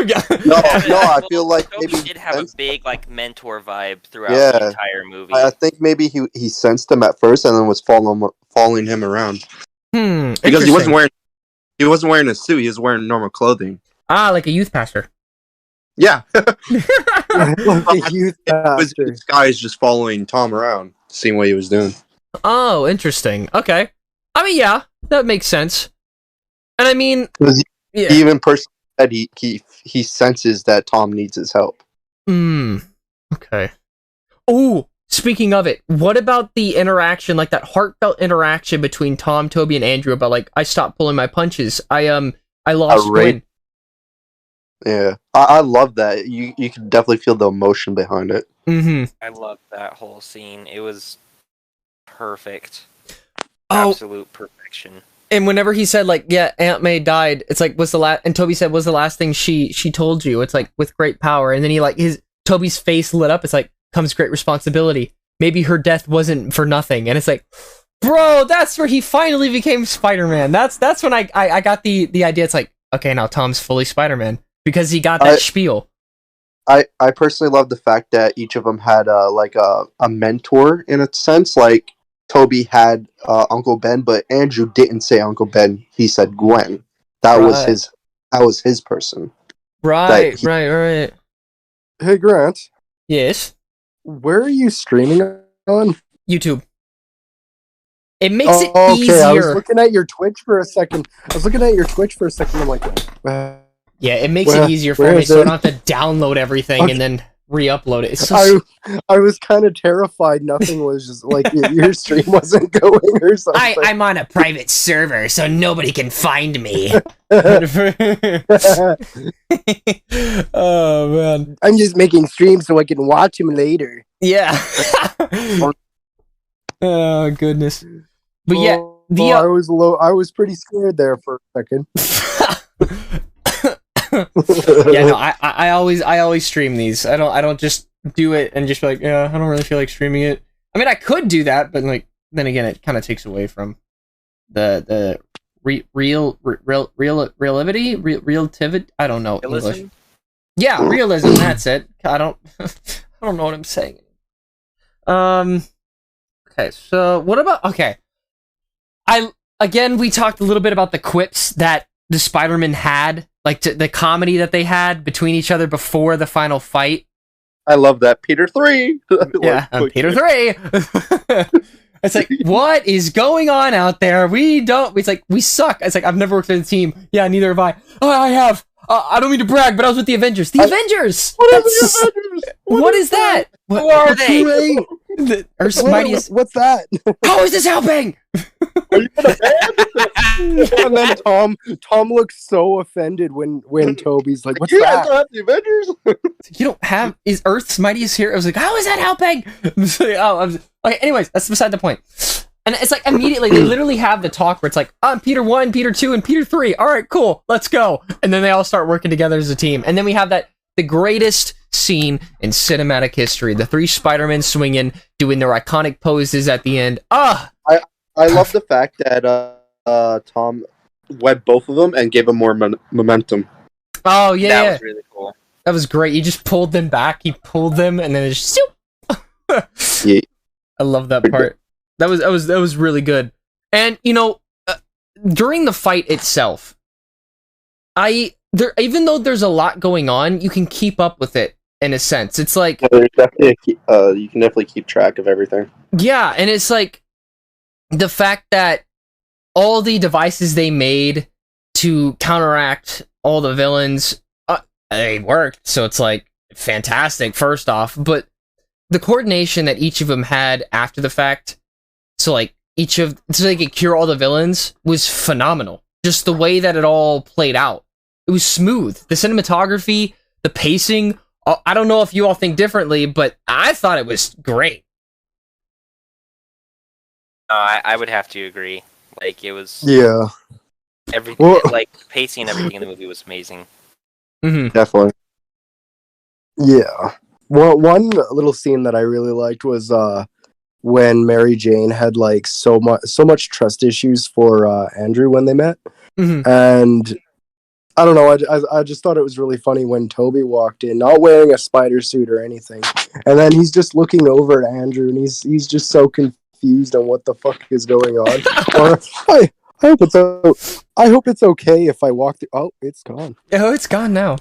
I feel like Toby maybe did have a big like mentor vibe throughout the entire movie. I think maybe he sensed him at first and then was following him around. Because he wasn't wearing a suit. He was wearing normal clothing. Ah, like a youth pastor. Yeah. Youth pastor. This guy is just following Tom around, seeing what he was doing. Oh, interesting. Okay. I mean, yeah, that makes sense. And I mean, he even personally said he senses that Tom needs his help. Okay. Oh, speaking of it, what about the interaction, like that heartfelt interaction between Tom, Toby, and Andrew about like, I stopped pulling my punches. I lost Gwen. Yeah, I love that. You can definitely feel the emotion behind it. I loved that whole scene. It was perfect. Oh. Absolute perfection. And whenever he said like, yeah, Aunt May died, it's like, was the last, and Toby said, was the last thing she told you? It's like, with great power. And then he like, Toby's face lit up. It's like, comes great responsibility. Maybe her death wasn't for nothing. And it's like, bro, that's where he finally became Spider-Man. That's when I got the idea. It's like, okay, now Tom's fully Spider-Man because he got that spiel. I personally love the fact that each of them had like a mentor in a sense. Like Toby had Uncle Ben, but Andrew didn't say Uncle Ben. He said Gwen. That was his person. Right. Hey Grant. Yes. Where are you streaming on? YouTube. It makes it easier. I was easier. looking at your Twitch for a second. I'm like, yeah, it makes it easier for me, so I don't have to download everything and then re-upload it. It's so I was kind of terrified. Nothing was just like your stream wasn't going or something. I'm on a private server, so nobody can find me. Oh man, I'm just making streams so I can watch him later. Yeah. Oh goodness. But yeah, I was pretty scared there for a second. Yeah, no, I always stream these. I don't just do it and just be like, yeah, I don't really feel like streaming it. I mean, I could do that, but like then again, it kind of takes away from the relativity. I don't know English. Yeah, realism. That's it. I don't know what I'm saying. Okay, so what about we talked a little bit about the quips that the Spider-Man had, like the comedy that they had between each other before the final fight. I love that. Peter 3. Yeah, Peter 3. It's like, what is going on out there? It's like, we suck. It's like, I've never worked with a team. Yeah, neither have I. Oh, I have. I don't mean to brag, but I was with the Avengers. The Avengers! What is that? Who are they? Earth's mightiest. What's that? How is this helping? Are you in a band? And then Tom looks so offended when Toby's like, "What's you that?" guys don't have the Avengers? You don't have is Earth's mightiest hero? I was like, how is that helping? Okay. Anyways, that's beside the point. And it's like immediately they literally have the talk where it's like, I'm Peter 1, Peter 2, and Peter 3. All right, cool, let's go. And then they all start working together as a team. And then we have the greatest scene in cinematic history: the three Spider-Men swinging, doing their iconic poses at the end. I love the fact that Tom wed both of them and gave them more momentum. Oh yeah, that was really cool. That was great. He just pulled them back. He pulled them, and then it just... Yeah. I love that part. That was really good. And, you know, during the fight itself, even though there's a lot going on, you can keep up with it in a sense. It's like... Yeah, there's definitely you can definitely keep track of everything. Yeah, and it's like the fact that all the devices they made to counteract all the villains, they worked, so it's like fantastic first off, but the coordination that each of them had after the fact, so like so they could cure all the villains, was phenomenal. Just the way that it all played out. It was smooth. The cinematography, the pacing, I don't know if you all think differently, but I thought it was great. I would have to agree. Like, it was... Yeah. Everything, Well- like, pacing and everything in the movie was amazing. Mm-hmm. Definitely. Yeah. Well, one little scene that I really liked was when Mary Jane had like so much trust issues for Andrew when they met, Mm-hmm. and I don't know. I just thought it was really funny when Toby walked in, not wearing a spider suit or anything, and then he's just looking over at Andrew, and he's just so confused on what the fuck is going on. Or I hope it's okay if I walk through. Oh, it's gone. Oh, it's gone now.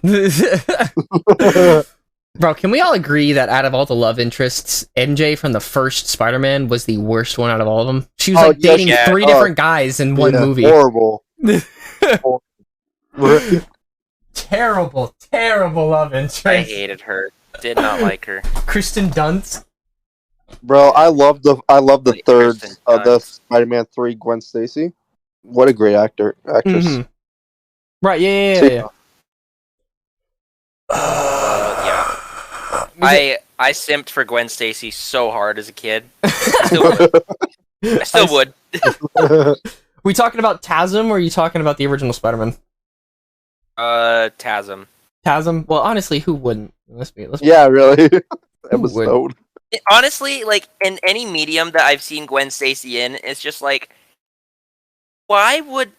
Bro, can we all agree that out of all the love interests, MJ from the first Spider-Man was the worst one out of all of them? She was like dating yeah. 3 different guys in one movie. Horrible. Terrible love interest. I hated her. Did not like her. Kristen Dunst. Bro, I love the Like third Kristen of the Dunst. Spider-Man 3 Gwen Stacy. What a great actress. Mhm. Right, yeah. I simped for Gwen Stacy so hard as a kid. I still would. We talking about TASM, or are you talking about the original Spider-Man? TASM. TASM? Well, honestly, who wouldn't? Let's be Yeah, really. Who would? Episode. Honestly, like, in any medium that I've seen Gwen Stacy in, it's just like, why would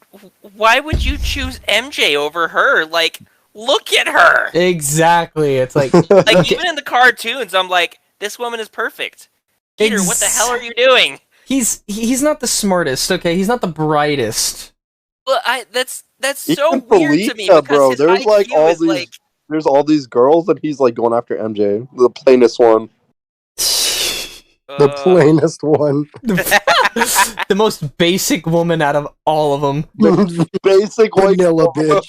you choose MJ over her? Like, look at her. Exactly. It's like Like, even in the cartoons, I'm like, this woman is perfect. Peter, what the hell are you doing? he's not the smartest, okay? He's not the brightest. Well, that's so Even weird to me Felicia, because bro, his there's, IQ like, all is these- like, There's all these girls, and he's like going after MJ, the plainest one. The plainest one. The most basic woman out of all of them. Basic white Vanilla bitch.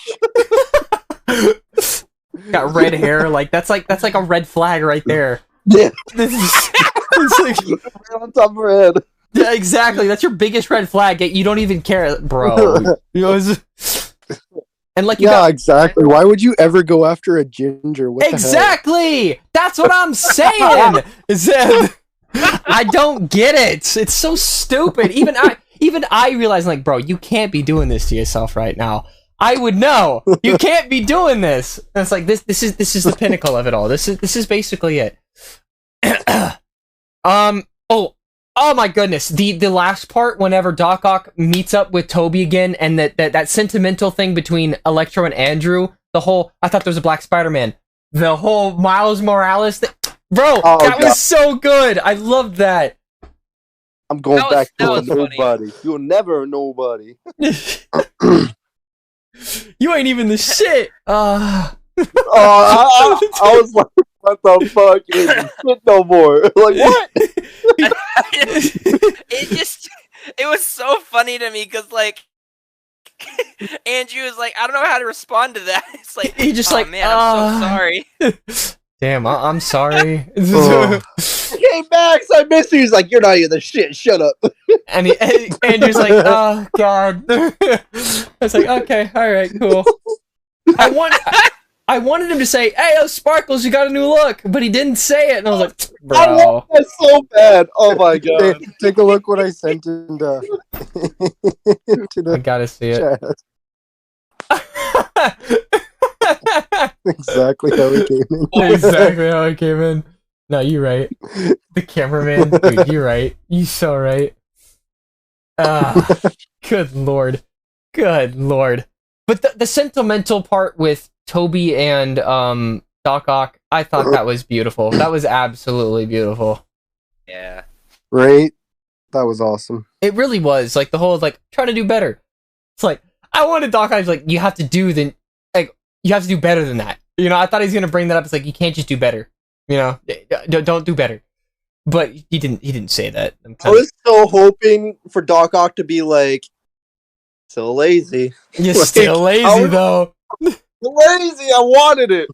Got red hair. Like that's like a red flag right there. Yeah, It's like, right on top of her head. yeah, exactly. That's your biggest red flag. Yet you don't even care, bro. You know, and like you Yeah, got exactly. Why would you ever go after a ginger? What the hell? exactly. That's what I'm saying. Is that I don't get it. It's so stupid. Even I realize, like, bro, you can't be doing this to yourself right now. I would know. You can't be doing this. And it's like this is the pinnacle of it all. This is basically it. Oh my goodness. The last part, whenever Doc Ock meets up with Toby again, and that sentimental thing between Electro and Andrew, I thought there was a Black Spider-Man. The whole Miles Morales thing. Bro, Oh, that God. was so good. I loved that. I'm going That was- back that to a was funny. nobody. You'll never nobody. You ain't even the shit. Oh, I was like, what the fuck? It ain't shit no more. Like, what? it was so funny to me because, like, Andrew was like, I don't know how to respond to that. It's like, He just oh, like, man, I'm so sorry. Damn, I'm sorry. Oh. Hey, Max, I miss you. He's like, you're not even the shit. Shut up. And Andrew's like, oh god. It's like, okay, all right, cool. I wanted him to say, "Hey, oh, Sparkles, you got a new look," but he didn't say it, and I was like, I "Bro, want that so bad. Oh my god. Take a look what I sent into I the gotta see it." chat. Exactly how it came in. Exactly how it came in. No, you're right. The cameraman, dude, you're right. You so right. Good lord. Good lord. But the sentimental part with Toby and Doc Ock, I thought that was beautiful. That was absolutely beautiful. Yeah. Right? That was awesome. It really was. Like, the whole, like, trying to do better. It's like, I wanted Doc Ock, like, you have to do better than that. You know, I thought he was going to bring that up. It's like, you can't just do better. You know? Don't do better. But he didn't say that. I was so hoping for Doc Ock to be like, so lazy. You're Like, still lazy, though. Lazy, I wanted it.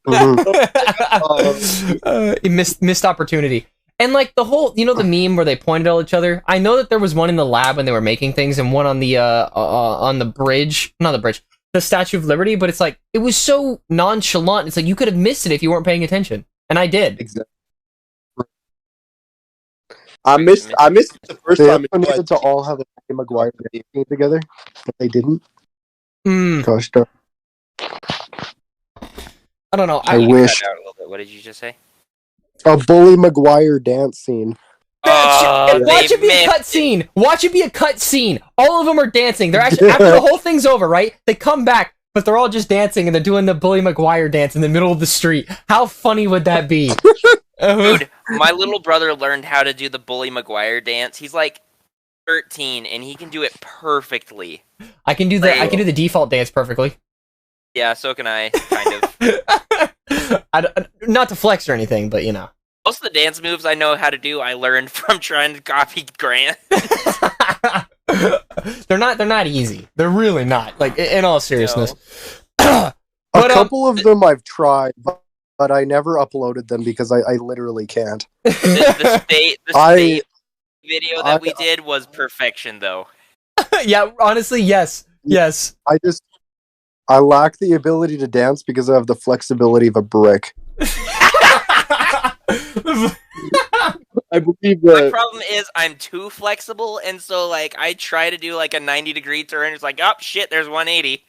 He missed opportunity. And like the whole, you know, the meme where they pointed at each other. I know that there was one in the lab when they were making things, and one on the bridge, not the bridge, the Statue of Liberty. But it's like it was so nonchalant. It's like you could have missed it if you weren't paying attention, and I did. Exactly. I missed it the first They time. needed to all have a Maguire game together, but they didn't. Gosh darn. I don't know. I You wish. cut out a little bit. What did you just say? A Bully Maguire dance scene. Watch it be a cut scene. Watch it be a cut scene. All of them are dancing. They're actually after the whole thing's over, right? They come back, but they're all just dancing and they're doing the Bully Maguire dance in the middle of the street. How funny would that be? Dude, my little brother learned how to do the Bully Maguire dance. He's like 13 and he can do it perfectly. I can do the default dance perfectly. Yeah, so can I, kind of. Not to flex or anything, but you know. Most of the dance moves I know how to do, I learned from trying to copy Grant. They're not easy. They're really not. Like in all seriousness. A couple of them I've tried, but I never uploaded them because I literally can't. The state video that we did was perfection, though. Yeah, honestly, yes. I lack the ability to dance because I have the flexibility of a brick. I believe My that. problem is I'm too flexible, and so like I try to do like a 90-degree turn. It's like, oh shit, there's 180.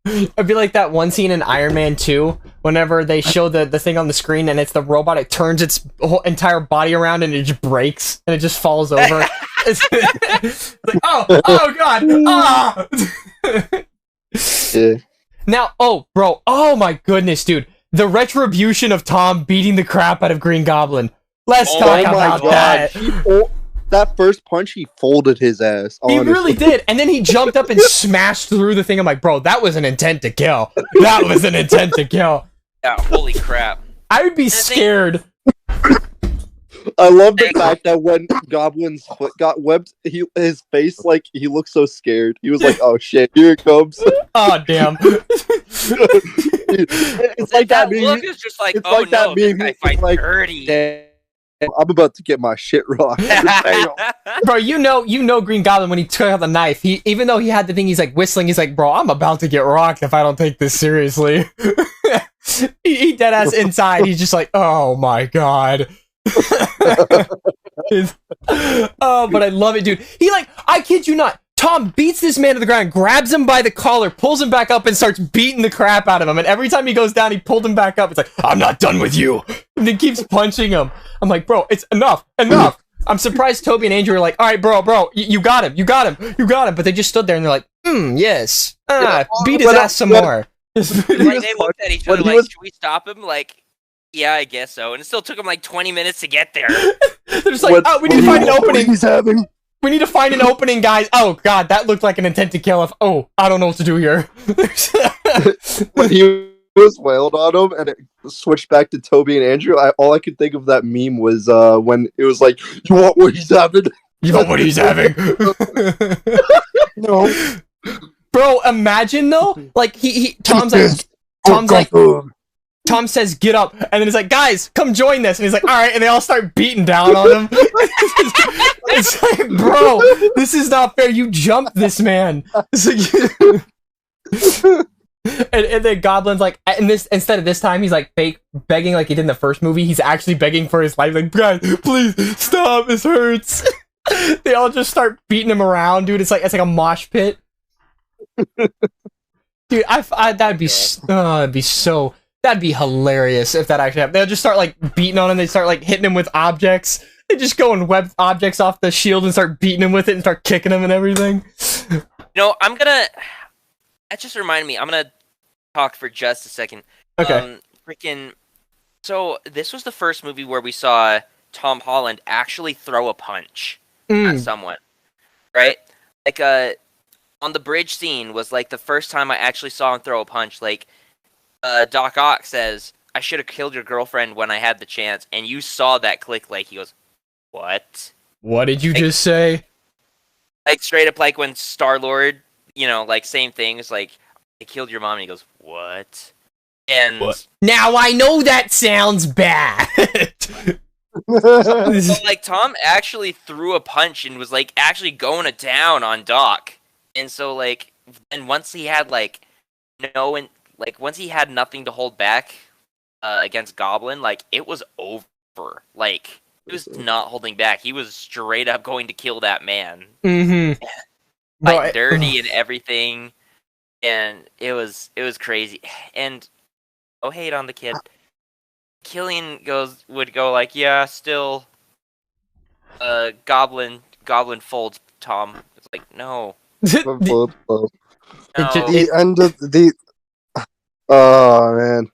It'd be like that one scene in Iron Man 2, whenever they show the thing on the screen and it's the robot, it turns its whole entire body around and it just breaks and it just falls over. It's like, oh god, ah! Yeah. Now, oh my goodness, dude, the retribution of Tom beating the crap out of Green Goblin. Let's talk about that. That first punch, he folded his ass. He Honestly. really did. And then he jumped up and smashed through the thing. I'm like, bro, that was an intent to kill. That was an intent to kill. Yeah, holy crap. I would be scared. I love the fact that when Goblin's foot got webbed, his face, like, he looked so scared. He was like, oh shit, here it comes. Oh, damn. It's like that meme. look is just like, It's oh like that no, this meme. guy It's fights like, dirty. damn, I'm about to get my shit rocked. Bro, you know Green Goblin, when he took out the knife, even though he had the thing, he's like whistling, he's like, bro, I'm about to get rocked if I don't take this seriously. he dead ass inside, he's just like, oh my god. But I love it, dude. He I kid you not, Tom beats this man to the ground, grabs him by the collar, pulls him back up, and starts beating the crap out of him. And every time he goes down, he pulled him back up. It's like, I'm not done with you. And he keeps punching him. I'm like, bro, it's enough. I'm surprised Toby and Andrew are like, all right, bro, you got him. But they just stood there and they're like, beat his ass some more. Like, they looked at each other like, should we stop him? Like, yeah, I guess so. And it still took him like 20 minutes to get there. They're just like, we need to find an opening. He's having. We need to find an opening, guys. Oh, God, that looked like an intent to kill. I don't know what to do here. When he was wailed on him and it switched back to Toby and Andrew, all I could think of that meme was when it was like, you want what he's having? You want what he's having? No. Bro, imagine though, like Tom says, get up, and then he's like, guys, come join this, and he's like, all right, and they all start beating down on him. It's like, bro, this is not fair. You jumped this man. It's like, and then Goblin's like, instead of this time, he's like begging like he did in the first movie. He's actually begging for his life. Like, guys, please stop. This hurts. They all just start beating him around, dude. It's like a mosh pit. Dude, that'd be hilarious if that actually happened. They'll just start like beating on him. They start like hitting him with objects. They just go and web objects off the shield and start beating him with it and start kicking him and everything. No, that just reminded me. I'm gonna talk for just a second. Okay. Freaking. So this was the first movie where we saw Tom Holland actually throw a punch at someone, right? Like on the bridge scene was like the first time I actually saw him throw a punch. Like Doc Ock says, "I should have killed your girlfriend when I had the chance," and you saw that click. Like he goes, "What? What did you just say?" Like straight up, like when Star-Lord, like same thing. It's like, "I killed your mom," and he goes, "What?" And now I know that sounds bad. so, like Tom actually threw a punch and was like actually going to town on Doc, and so like, and once he had once he had nothing to hold back against Goblin, like it was over. Like he was not holding back. He was straight up going to kill that man. Mm-hmm. Like dirty and everything, and it was crazy. And oh, hate on the kid. Killian would go like, yeah, still, Goblin folds Tom. It's like, no. The It- end of the. Oh man.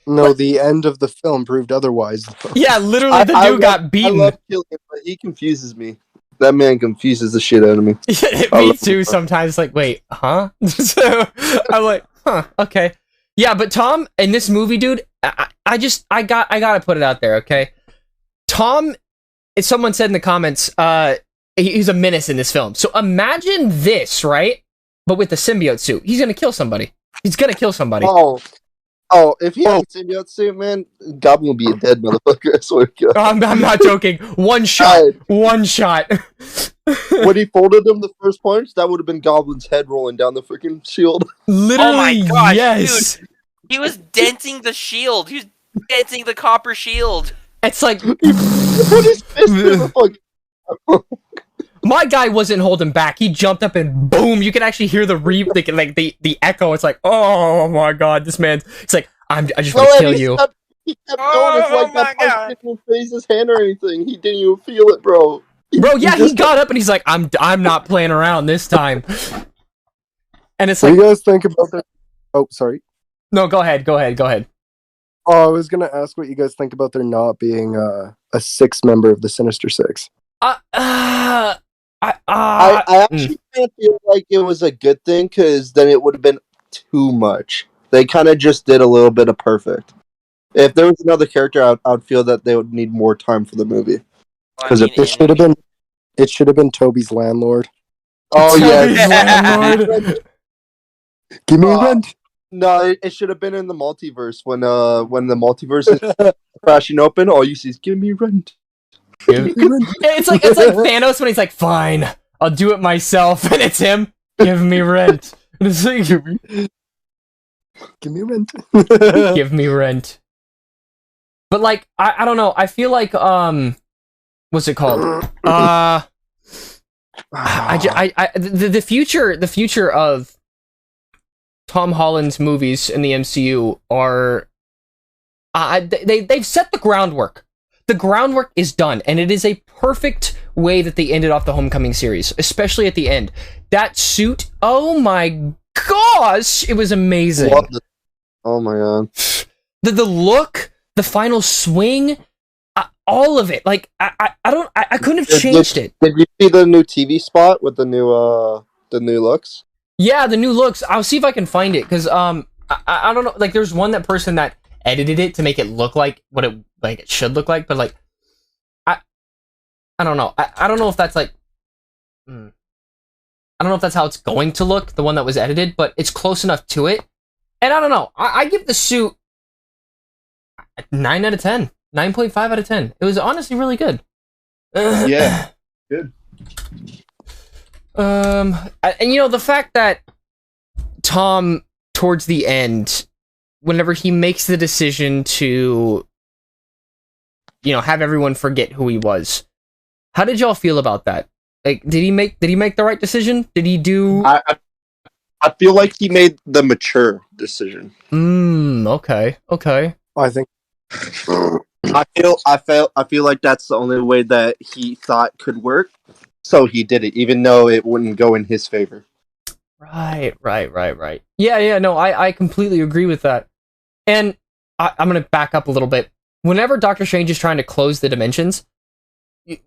No, the end of the film proved otherwise. Though. Yeah, literally, the dude got beaten. I love Killian, but he confuses me. That man confuses the shit out of me. Me too. Sometimes, like, wait, huh? So I'm like, huh, okay, yeah. But Tom in this movie, dude, I gotta put it out there, okay? Tom, as someone said in the comments, he's a menace in this film. So imagine this, right? But with the symbiote suit, he's gonna kill somebody. He's gonna kill somebody. Oh, if he had a symbiote suit, man, Goblin would be a dead motherfucker. I swear to God. I'm not joking. One shot. One shot. When he folded him the first punch, that would have been Goblin's head rolling down the freaking shield. Literally, oh my gosh, yes. Dude, he was denting the shield. He was denting the copper shield. It's like He put his fist in the fucking... My guy wasn't holding back. He jumped up and boom! You can actually hear the echo. It's like, oh my god, this man. It's like I just want to kill you. He kept going. It's like that punch didn't phase his hand or anything. He didn't even feel it, bro. Bro, yeah, he got up and he's like, I'm not playing around this time. And it's What like, do you guys think about that? Oh, sorry. No, go ahead. Oh, I was gonna ask what you guys think about there not being a sixth member of the Sinister Six. I actually kind of feel like it was a good thing because then it would have been too much. They kind of just did a little bit of perfect. If there was another character, I'd feel that they would need more time for the movie. Because it should have been Toby's landlord. Oh Toby's yeah, landlord. Give me rent. No, it should have been in the multiverse when the multiverse is crashing open. All you see is "Give me rent." It's like Thanos when he's like, fine, I'll do it myself, and it's him. Give me rent. And it's like, give me rent. give me rent. But like, I don't know. I feel like what's it called? The future of Tom Holland's movies in the MCU are they've set the groundwork. The groundwork is done, and it is a perfect way that they ended off the Homecoming series, especially at the end. That suit, oh my gosh, it was amazing. Oh my god. The look, the final swing, all of it. Like I couldn't have changed it. Did you see the new TV spot with the new looks? Yeah, the new looks. I'll see if I can find it because I don't know. Like, there's one person that edited it to make it look like what it should look like, but like I don't know. I don't know if that's like I don't know if that's how it's going to look, the one that was edited, but it's close enough to it. And I don't know. I give the suit 9 out of 10. 9.5 out of 10. It was honestly really good. Yeah. Good. And the fact that Tom towards the end, whenever he makes the decision to have everyone forget who he was, how did y'all feel about that? Like, did he make the right decision? Did he do I feel like he made the mature decision. Okay. I think I feel like that's the only way that he thought could work. So he did it, even though it wouldn't go in his favor. Right. Yeah, no, I completely agree with that. And I'm gonna back up a little bit. Whenever Doctor Strange is trying to close the dimensions,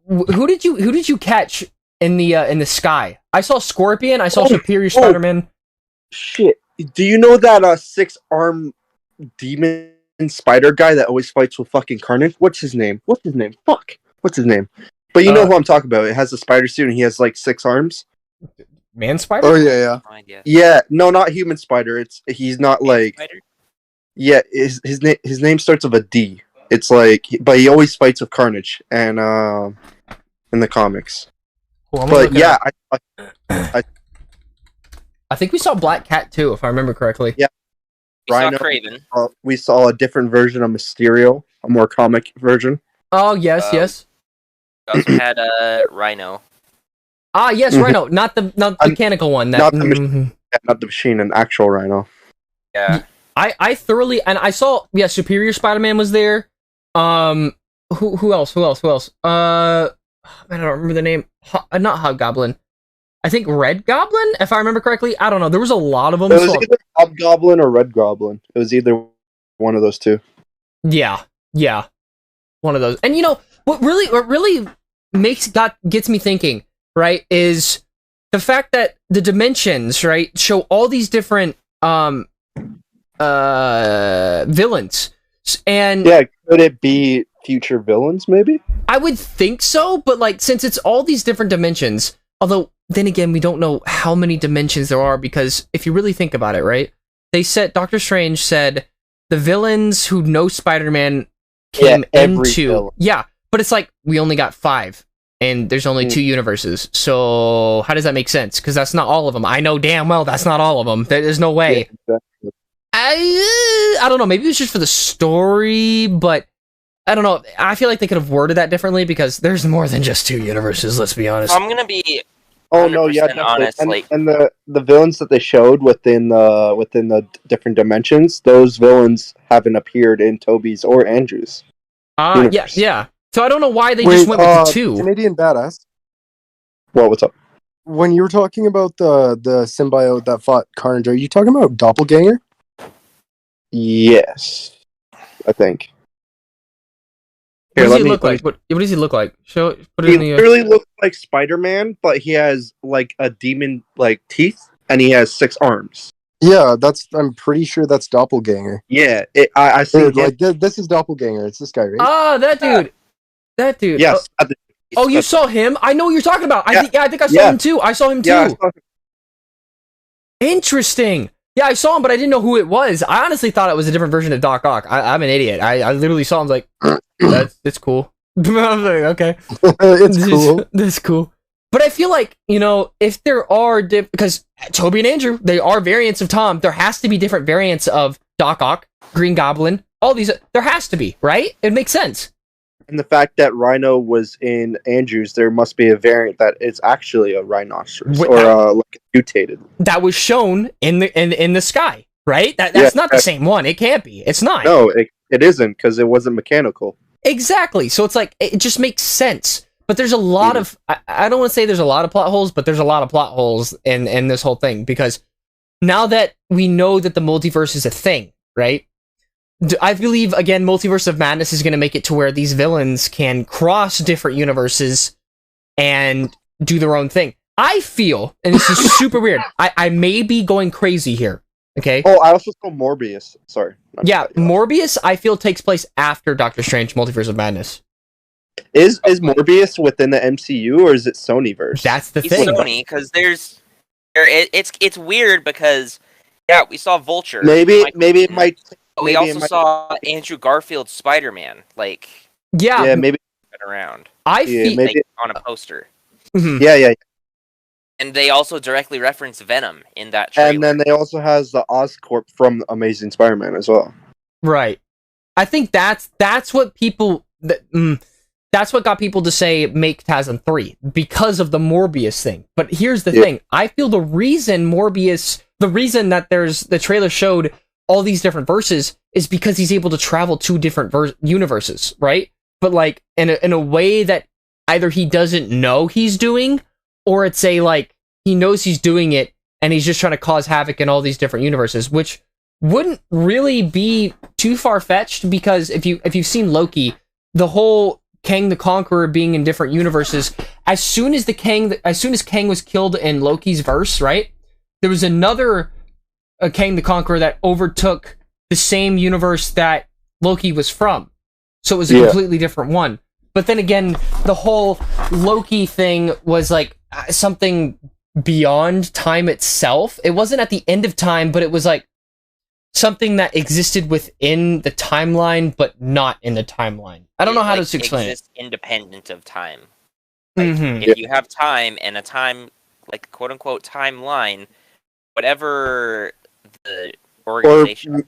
who did you catch in the sky? I saw Scorpion. I saw Superior Spider-Man. Shit. Do you know that 6-arm demon spider guy that always fights with fucking Carnage? What's his name? Fuck. What's his name? But you know who I'm talking about. It has a spider suit and he has like 6 arms. Man Spider? Oh yeah. No idea. Yeah, no, not human spider. He's not like Spider? yeah. His name starts with a D. It's like, but he always fights with Carnage and in the comics. Cool, But yeah, I think we saw Black Cat too, if I remember correctly. Yeah. We saw Rhino. Craven. We saw a different version of Mysterio, a more comic version. Oh yes, yes. We also had Rhino. Ah yes, Rhino, not the mechanical one. That Not the machine, an actual Rhino. Yeah. I thoroughly, and I saw Superior Spider-Man was there. Who else? Man, I don't remember the name. Not Hobgoblin. I think Red Goblin, if I remember correctly. I don't know. There was a lot of them. It was either Hobgoblin or Red Goblin. It was either one of those two. Yeah, one of those. And you know what really gets me thinking, right, is the fact that the dimensions, right, show all these different villains. And yeah, could it be future villains? Maybe I would think so, but like since it's all these different dimensions, although then again we don't know how many dimensions there are, because if you really think about it, right, Doctor Strange said the villains who know Spider-Man came into villain. Yeah, but it's like we only got 5 and there's only 2 universes, so how does that make sense? Because that's not all of them. I know damn well that's not all of them. There's no way. Yeah, exactly. I don't know, maybe it was just for the story, but I don't know. I feel like they could have worded that differently, because there's more than just 2 universes, let's be honest. I'm gonna be Oh no, yeah, honest, and the villains that they showed within the different dimensions, those villains haven't appeared in Toby's or Andrew's universe. Yeah. So I don't know why they just went with the 2. Canadian Badass. Well, what's up? When you were talking about the symbiote that fought Carnage, are you talking about Doppelganger? Yes, I think. What Here, does he look like? What does he look like? Put it He in the. literally looks like Spider-Man, but he has like a demon like teeth, and he has 6 arms. Yeah, I'm pretty sure that's Doppelganger. Yeah, I see. Like this is Doppelganger. It's this guy, right? Ah, that dude. That dude. Yes. Oh, you saw him? I know what you're talking about. I think I saw him too. I saw him too. Yeah, I saw him. Interesting. Yeah, I saw him, but I didn't know who it was. I honestly thought it was a different version of Doc Ock. I'm an idiot. I literally saw him, like, it's cool. I was like, okay. It's cool. This is cool. But I feel like, you know, if there are because Toby and Andrew, they are variants of Tom, there has to be different variants of Doc Ock, Green Goblin, all these. There has to be, right? It makes sense. And the fact that Rhino was in Andrews, there must be a variant that is actually a rhinoceros like a mutated. That was shown in the sky, right? That's not the same one. It can't be. It's not. No, it isn't, because it wasn't mechanical. Exactly. So it's like it just makes sense. But there's a lot of I don't want to say there's a lot of plot holes, but there's a lot of plot holes in this whole thing, because now that we know that the multiverse is a thing, right? I believe, again, Multiverse of Madness is going to make it to where these villains can cross different universes and do their own thing. I feel, and this is super weird, I may be going crazy here, okay? Oh, I also saw Morbius. Sorry. Yeah, Morbius, I feel, takes place after Doctor Strange Multiverse of Madness. Is Morbius within the MCU, or is it Sonyverse? That's the He's thing. Sony, because it's weird, because we saw Vulture. Maybe it might. We also saw Andrew Garfield's Spider-Man, like maybe around. I feel like, on a poster. Mm-hmm. Yeah. And they also directly reference Venom in that trailer. And then they also has the Oscorp from Amazing Spider-Man as well. Right. I think that's what people that's what got people to say make TASM 3, because of the Morbius thing. But here's the thing. I feel the reason that there's the trailer showed all these different verses is because he's able to travel to different universes, right? But like in a way that either he doesn't know he's doing, or it's like he knows he's doing it and he's just trying to cause havoc in all these different universes, which wouldn't really be too far-fetched, because if you've seen Loki, the whole Kang the Conqueror being in different universes, as soon as Kang was killed in Loki's verse, right? There was another Kang the Conqueror that overtook the same universe that Loki was from. So it was a completely different one. But then again, the whole Loki thing was like something beyond time itself. It wasn't at the end of time, but it was like something that existed within the timeline, but not in the timeline. I don't know how to explain it. Independent of time. Like, if you have time and a time, like quote unquote timeline, whatever the organization.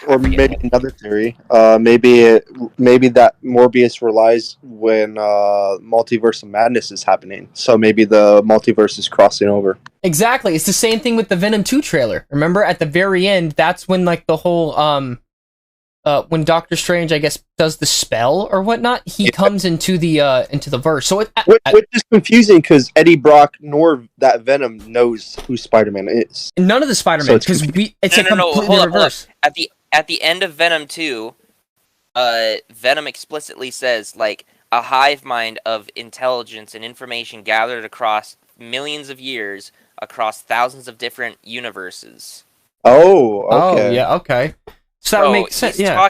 Or maybe another theory. Maybe that Morbius relies when Multiverse of Madness is happening. So maybe the multiverse is crossing over. Exactly. It's the same thing with the Venom 2 trailer. Remember, at the very end, that's when like the whole when Doctor Strange, I guess, does the spell or whatnot, he comes into the verse. So which is confusing because Eddie Brock nor that Venom knows who Spider-Man is. None of the Spider-Man, because it's a completely reverse. At the end of Venom 2, Venom explicitly says, like, a hive mind of intelligence and information gathered across millions of years, across thousands of different universes. Oh, okay. Oh, yeah, okay. So that makes sense, yeah.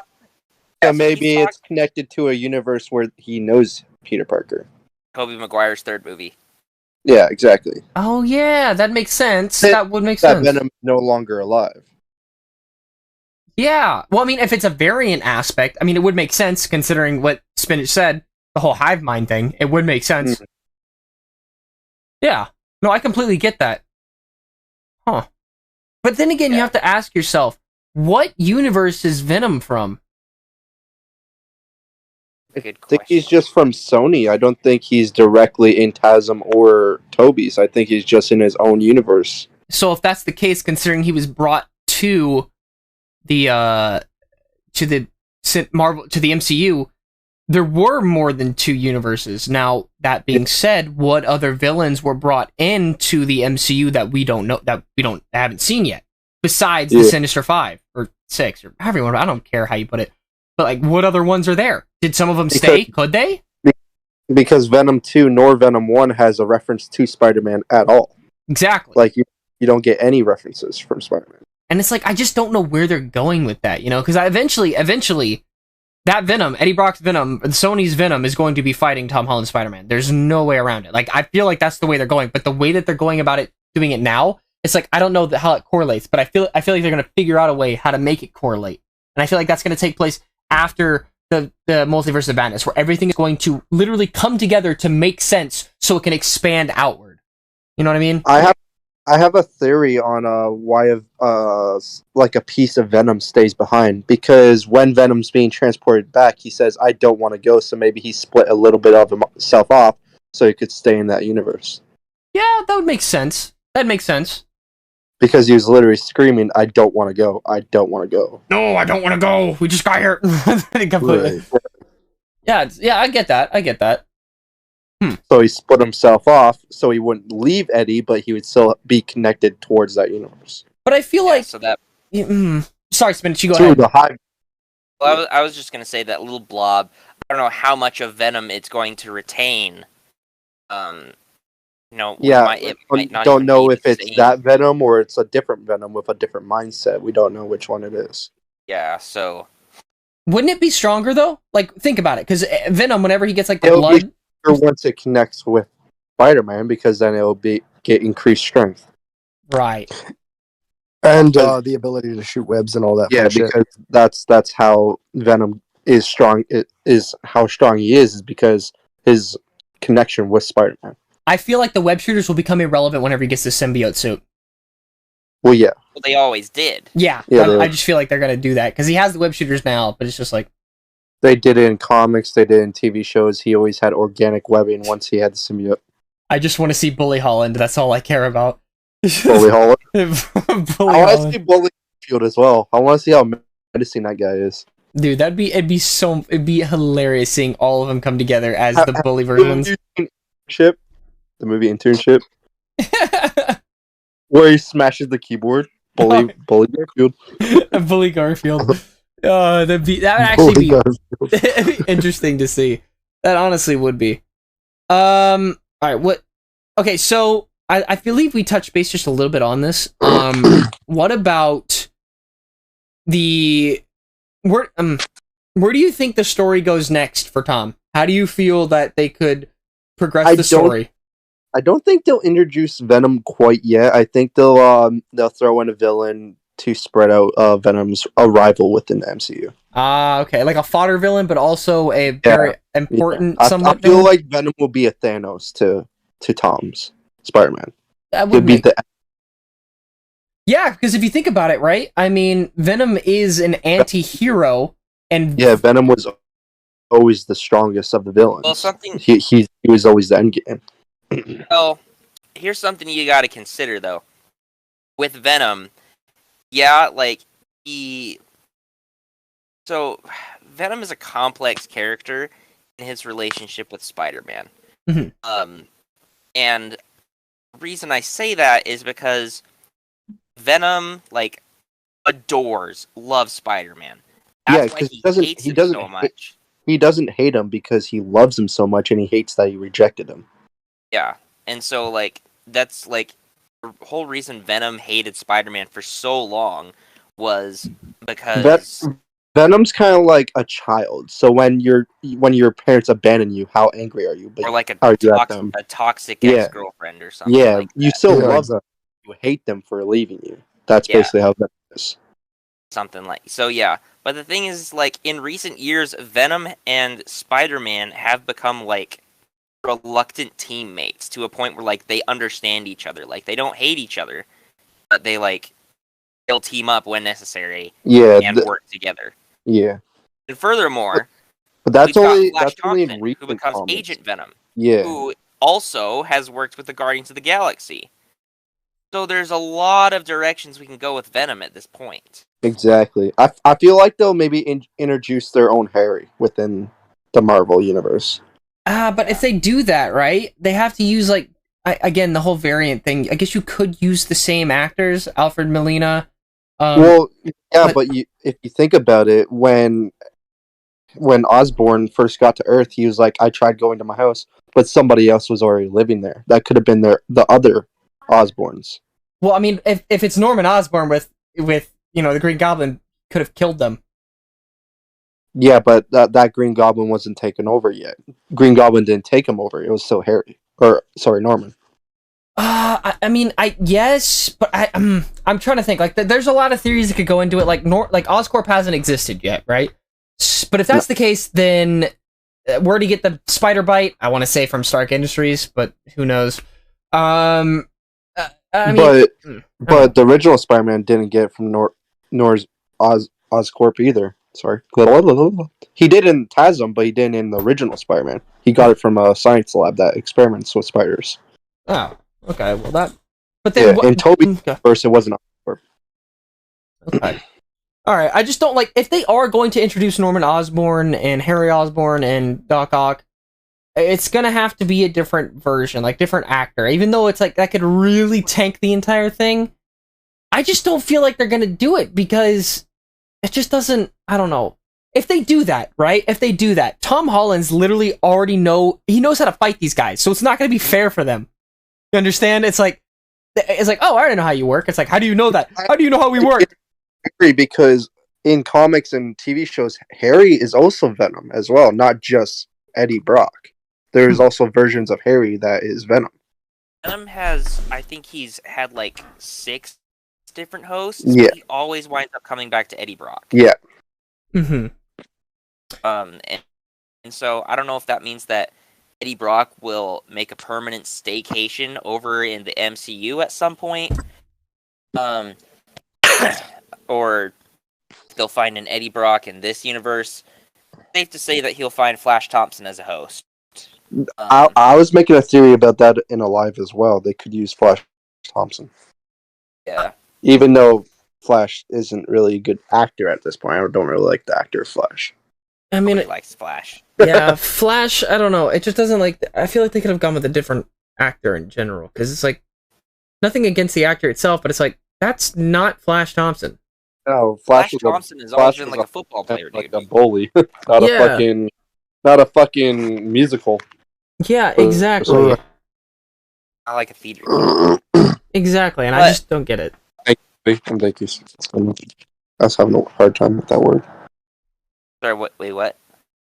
So maybe it's connected to a universe where he knows Peter Parker. Tobey Maguire's third movie. Yeah, exactly. Oh, yeah, that makes sense. That would make sense. That Venom's no longer alive. Yeah. Well, I mean, if it's a variant aspect, I mean, it would make sense considering what Spinach said, the whole hive mind thing. It would make sense. Yeah. No, I completely get that. Huh. But then again, you have to ask yourself, what universe is Venom from? I think he's just from Sony. I don't think he's directly in TASM or Toby's. I think he's just in his own universe. So if that's the case, considering he was brought to the MCU, there were more than two universes. Now, that being said, what other villains were brought into the MCU that we don't know, that we haven't seen yet, besides the Sinister Five or Six or everyone? I don't care how you put it, but like, what other ones are there? Did some of them stay? Could they? Because Venom 2 nor Venom 1 has a reference to Spider-Man at all. Exactly. Like you don't get any references from Spider-Man. And it's like, I just don't know where they're going with that, you know? Because eventually, that Venom, Eddie Brock's Venom, Sony's Venom, is going to be fighting Tom Holland's Spider-Man. There's no way around it. Like, I feel like that's the way they're going. But the way that they're going about it, doing it now, it's like, I don't know how it correlates. But I feel like they're going to figure out a way how to make it correlate. And I feel like that's going to take place after the Multiverse of Madness, where everything is going to literally come together to make sense so it can expand outward. You know what I mean? I have a theory on why like a piece of Venom stays behind, because when Venom's being transported back, he says, "I don't want to go," so maybe he split a little bit of himself off so he could stay in that universe. Yeah, that would make sense. That makes sense. Because he was literally screaming, "I don't want to go. I don't want to go." No, I don't want to go. We just got here. Completely. Right. Yeah, I get that. So he split himself off so he wouldn't leave Eddie, but he would still be connected towards that universe. But I feel like... So that... Sorry, Spinach, you go ahead. The hive. Well, I was just going to say that little blob, I don't know how much of Venom it's going to retain. No, it might not don't know if it's that Venom or it's a different Venom with a different mindset. We don't know which one it is. Yeah, so... Wouldn't it be stronger, though? Like, think about it, because Venom, whenever he gets, like, the blood... Once it connects with Spider-Man, because then it'll get increased strength. Right. And the ability to shoot webs and all that. Yeah, because that's how Venom is strong. It is how strong he is because his connection with Spider-Man. I feel like the web shooters will become irrelevant whenever he gets the symbiote suit. Well, yeah. Well, they always did. Yeah I just feel like they're going to do that, because he has the web shooters now, but it's just like... They did it in comics, they did it in TV shows. He always had organic webbing once he had the symbiote. I just want to see Bully Holland. That's all I care about. Bully Holland? I want to see Bully Field as well. I want to see how menacing that guy is. Dude, it'd be hilarious seeing all of them come together as the bully versions. The movie Internship? Where he smashes the keyboard? Bully Garfield. Bully Garfield. That would actually be interesting to see. That honestly would be. All right. What? Okay. So I believe we touched base just a little bit on this. What about the where do you think the story goes next for Tom? How do you feel that they could progress the story? I don't think they'll introduce Venom quite yet. I think they'll throw in a villain to spread out Venom's arrival within the MCU. Okay, like a fodder villain, but also a very important. I Somewhat. feel like Venom will be a Thanos to Tom's Spider-Man. That would be yeah, because if you think about it, right? I mean, Venom is an anti-hero, and Venom was always the strongest of the villains. Well, he was always the end game. Well, here's something you got to consider though. With Venom, like Venom is a complex character in his relationship with Spider-Man. Mm-hmm. And the reason I say that is because Venom loves Spider-Man. That's why he doesn't so much. He doesn't hate him because he loves him so much, and he hates that he rejected him. Yeah, and so that's the whole reason Venom hated Spider-Man for so long was because Venom's kind of like a child. So when your parents abandon you, how angry are you? Or like a toxic ex-girlfriend or something. Yeah, like you that. still love them. You hate them for leaving you. That's basically how Venom is. Something like so. Yeah, but the thing is, in recent years, Venom and Spider-Man have become reluctant teammates to a point where they understand each other. They don't hate each other, but they'll team up when necessary. And work together. Yeah. And furthermore, but that's only Thompson, in who becomes comics. Agent Venom. Yeah. Who also has worked with the Guardians of the Galaxy. So there's a lot of directions we can go with Venom at this point. Exactly. I feel like they'll maybe introduce their own Harry within the Marvel universe. But if they do that, right, they have to use again the whole variant thing. I guess you could use the same actors, Alfred Molina. But if you think about it, when Osborn first got to Earth, he was like, "I tried going to my house, but somebody else was already living there. That could have been the other Osborns." Well, I mean, if it's Norman Osborn with the Green Goblin, could have killed them. Yeah, but that Green Goblin wasn't taken over yet. Green Goblin didn't take him over. It was still Norman. I mean, yes, but I'm trying to think. There's a lot of theories that could go into it. Oscorp hasn't existed yet, right? But if that's the case, then where do you get the spider bite? I want to say from Stark Industries, but who knows? But the original Spider-Man didn't get it from Nor's Oscorp either. Sorry. He did in TASM, but he didn't in the original Spider-Man. He got it from a science lab that experiments with spiders. Oh, okay. Well, that... But then... in Toby's first, it wasn't Oscorp. Okay. Alright, I just don't if they are going to introduce Norman Osborn and Harry Osborn and Doc Ock, it's gonna have to be a different version, different actor. Even though it's that could really tank the entire thing, I just don't feel like they're gonna do it because it just doesn't. I don't know. If they do that, right? If they do that, Tom Holland's literally already knows how to fight these guys, so it's not gonna be fair for them. You understand? It's oh, I already know how you work. It's how do you know that? How do you know how we work? I agree, because in comics and TV shows, Harry is also Venom as well, not just Eddie Brock. There's also versions of Harry that is Venom. Venom I think he's had 6 different hosts. Yeah. He always winds up coming back to Eddie Brock. Yeah. Mm-hmm. And so I don't know if that means that Eddie Brock will make a permanent staycation over in the MCU at some point. Or they'll find an Eddie Brock in this universe. Safe to say that he'll find Flash Thompson as a host. I was making a theory about that in Alive as well. They could use Flash Thompson. Yeah. Even though Flash isn't really a good actor at this point. I don't really like the actor of Flash. I mean, Nobody likes Flash. Yeah, Flash, I don't know. It just doesn't I feel like they could have gone with a different actor in general. Because it's nothing against the actor itself, but it's That's not Flash Thompson. No, Flash was Thompson has Flash always been was like a football player, like dude. a bully, not Yeah. not a fucking musical. Yeah, exactly. I like a theater kid. Exactly, and I But- just don't get it. Thank you. I was having a hard time with that word. Sorry, what?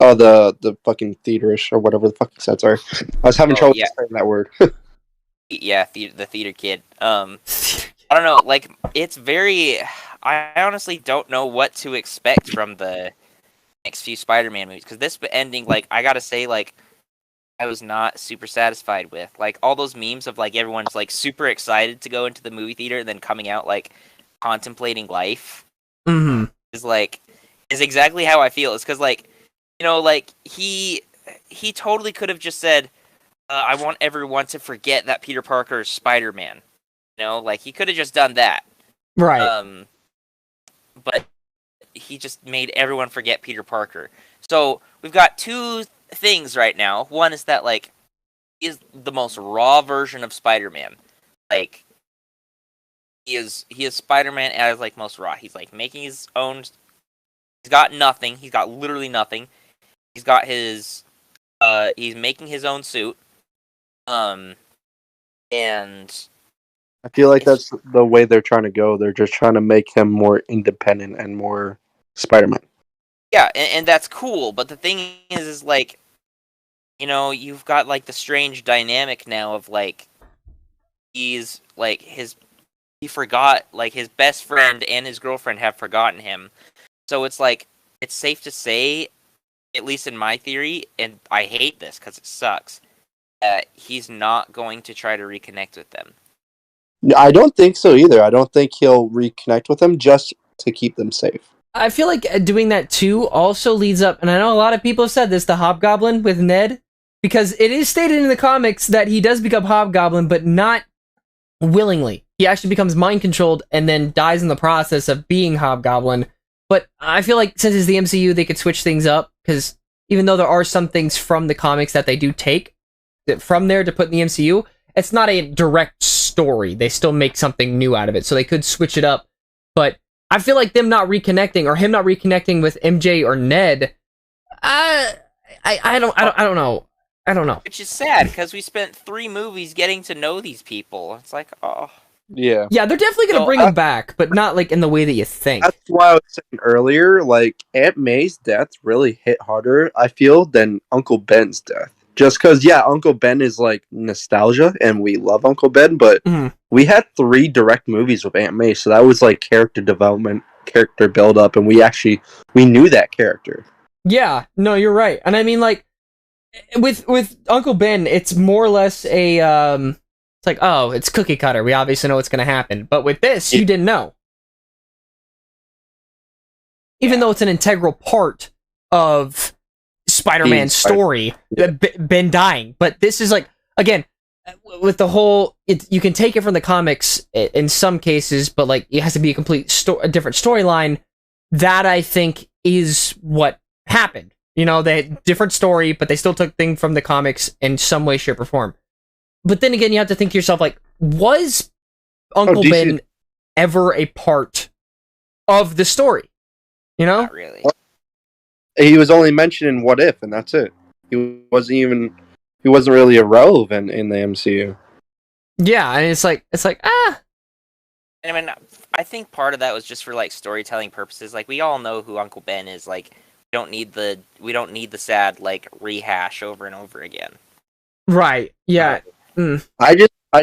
Oh, the fucking theaterish or whatever the fuck you said. Sorry, I was having trouble yeah. saying that word. Yeah, the theater kid. I don't know. Like, it's very. I honestly don't know what to expect from the next few Spider-Man movies, because this ending, like, I gotta say, like, I was not super satisfied with. Like, all those memes of like everyone's like super excited to go into the movie theater and then coming out like contemplating life Mm-hmm. is exactly how I feel. It's because, like, you know, like he totally could have just said, I want everyone to forget that Peter Parker is Spider-Man. You know, like, he could have just done that. Right. But he just made everyone forget Peter Parker. So we've got two things right now. One is that, like, he is the most raw version of Spider-Man. Like, he is Spider-Man as, like, most raw. He's like making his own. He's got nothing. He's got literally nothing. He's got his. He's making his own suit. And I feel like that's the way they're trying to go. They're just trying to make him more independent and more Spider-Man. yeah, and that's cool. But the thing is like, you know, you've got like the strange dynamic now of like, he's like he forgot, like, his best friend and his girlfriend have forgotten him. So it's like, it's safe to say, at least in my theory, and I hate this because it sucks, that he's not going to try to reconnect with them. I don't think so either. I don't think he'll reconnect with them just to keep them safe. I feel like doing that too also leads up, and I know a lot of people have said this, the Hobgoblin with Ned, because it is stated in the comics that he does become Hobgoblin, but not willingly. He actually becomes mind-controlled and then dies in the process of being Hobgoblin. But I feel like since it's the MCU, they could switch things up, because even though there are some things from the comics that they do take from there to put in the MCU, it's not a direct story. They still make something new out of it, so they could switch it up. But I feel like them not reconnecting, or him not reconnecting with MJ or Ned, I don't know. I don't know. Which is sad, because we spent 3 movies getting to know these people. It's like, oh. Yeah. Yeah, they're definitely gonna bring him back, but not like in the way that you think. That's why I was saying earlier, like, Aunt May's death really hit harder, I feel, than Uncle Ben's death. Just because, yeah, Uncle Ben is, like, nostalgia, and we love Uncle Ben, but we had 3 direct movies with Aunt May, so that was, like, character development, character build-up, and we knew that character. Yeah, no, you're right. And I mean, like, with Uncle Ben, it's more or less a, it's like, oh, it's cookie cutter. We obviously know what's going to happen. But with this, you didn't know. Even though it's an integral part of Spider-Man's story, Ben dying. But this is like, again, with the whole, you can take it from the comics in some cases, but like, it has to be a a different storyline. That, I think, is what happened. You know, they had different story, but they still took things from the comics in some way, shape, or form. But then again, you have to think to yourself, like, was Uncle Ben ever a part of the story? You know? Not really. He was only mentioned in What If, and that's it. He wasn't really irrelevant in the MCU. Yeah, and it's like, ah. I mean, I think part of that was just for, like, storytelling purposes. Like, we all know who Uncle Ben is. Like, we don't need the sad, like, rehash over and over again. Right. Yeah. I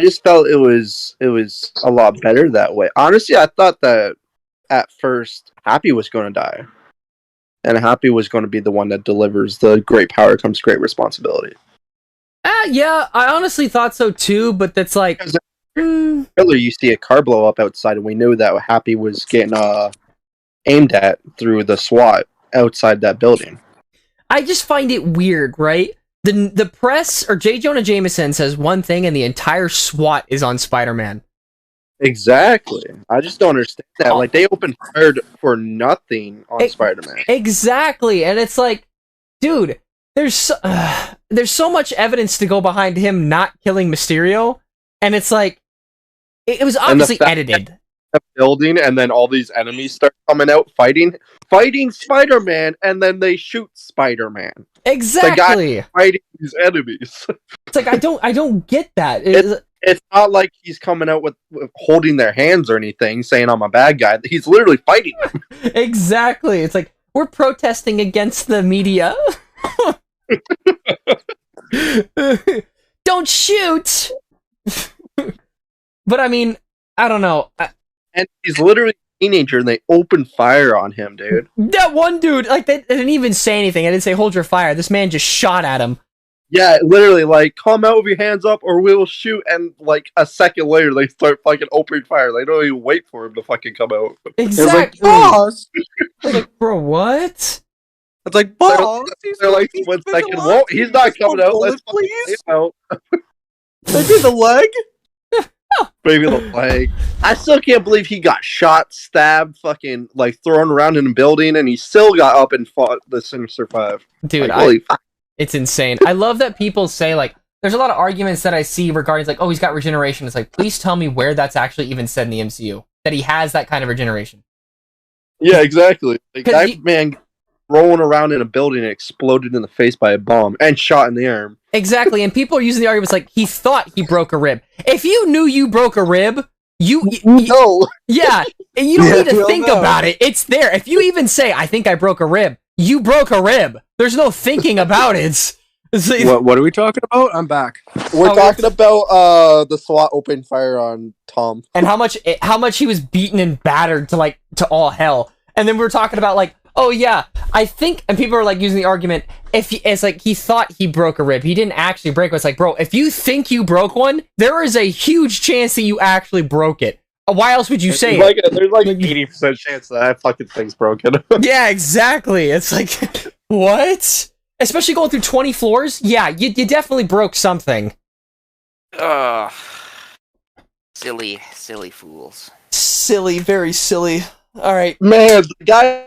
just felt it was a lot better that way. Honestly, I thought that at first Happy was going to die, and Happy was going to be the one that delivers the great power comes great responsibility. Yeah, I honestly thought so too, but that's like, earlier you see a car blow up outside, and we knew that Happy was getting aimed at through the SWAT outside that building. I just find it weird, right? The press, or J. Jonah Jameson, says one thing and the entire SWAT is on Spider-Man. Exactly. I just don't understand that. Like, they opened fire for nothing on Spider-Man. Exactly, and it's like, dude, there's so much evidence to go behind him not killing Mysterio, and it's like, it was obviously edited. a building, and then all these enemies start coming out fighting Spider-Man, and then they shoot Spider-Man. Exactly. Fighting these enemies. It's like I don't get that. It's not like he's coming out with holding their hands or anything, saying I'm a bad guy. He's literally fighting them. Exactly. It's like we're protesting against the media. Don't shoot. But I mean, I don't know. And he's literally a teenager, and they open fire on him, dude. That one dude, like, they didn't even say anything. I didn't say hold your fire. This man just shot at him. Yeah, literally, like, come out with your hands up or we'll shoot, and, like, a second later, they start fucking opening fire. They don't even wait for him to fucking come out. Exactly. Boss! Like, bro, what? It's like, boss! They're like, 1 second, whoa, he's not coming out. Let's fucking get him out. Maybe the leg? Maybe the leg. I still can't believe he got shot, stabbed, fucking, like, thrown around in a building, and he still got up and fought the Sinister Five. Dude, like, holy fuck. It's insane. I love that people say, like, there's a lot of arguments that I see regarding, like, oh, he's got regeneration. It's like, please tell me where that's actually even said in the MCU. That he has that kind of regeneration. Yeah, exactly. Like, that man rolling around in a building and exploded in the face by a bomb and shot in the arm. Exactly, and people are using the arguments like, he thought he broke a rib. If you knew you broke a rib, No. Yeah, and you don't need to think about it. It's there. If you even say, I think I broke a rib, you broke a rib. There's no thinking about it. What are we talking about? I'm back. We're talking about the SWAT opened fire on Tom. And how much he was beaten and battered to all hell. And then we were talking about, like, oh yeah, I think, and people are like using the argument, it's like he thought he broke a rib. He didn't actually break it. It's like, bro, if you think you broke one, there is a huge chance that you actually broke it. Why else would you say it? There's like 80% chance that fucking thing's broken. Yeah, exactly. It's like, what? Especially going through 20 floors? Yeah, you definitely broke something. Ugh. Silly fools. Silly, very silly. Alright. Man, the guy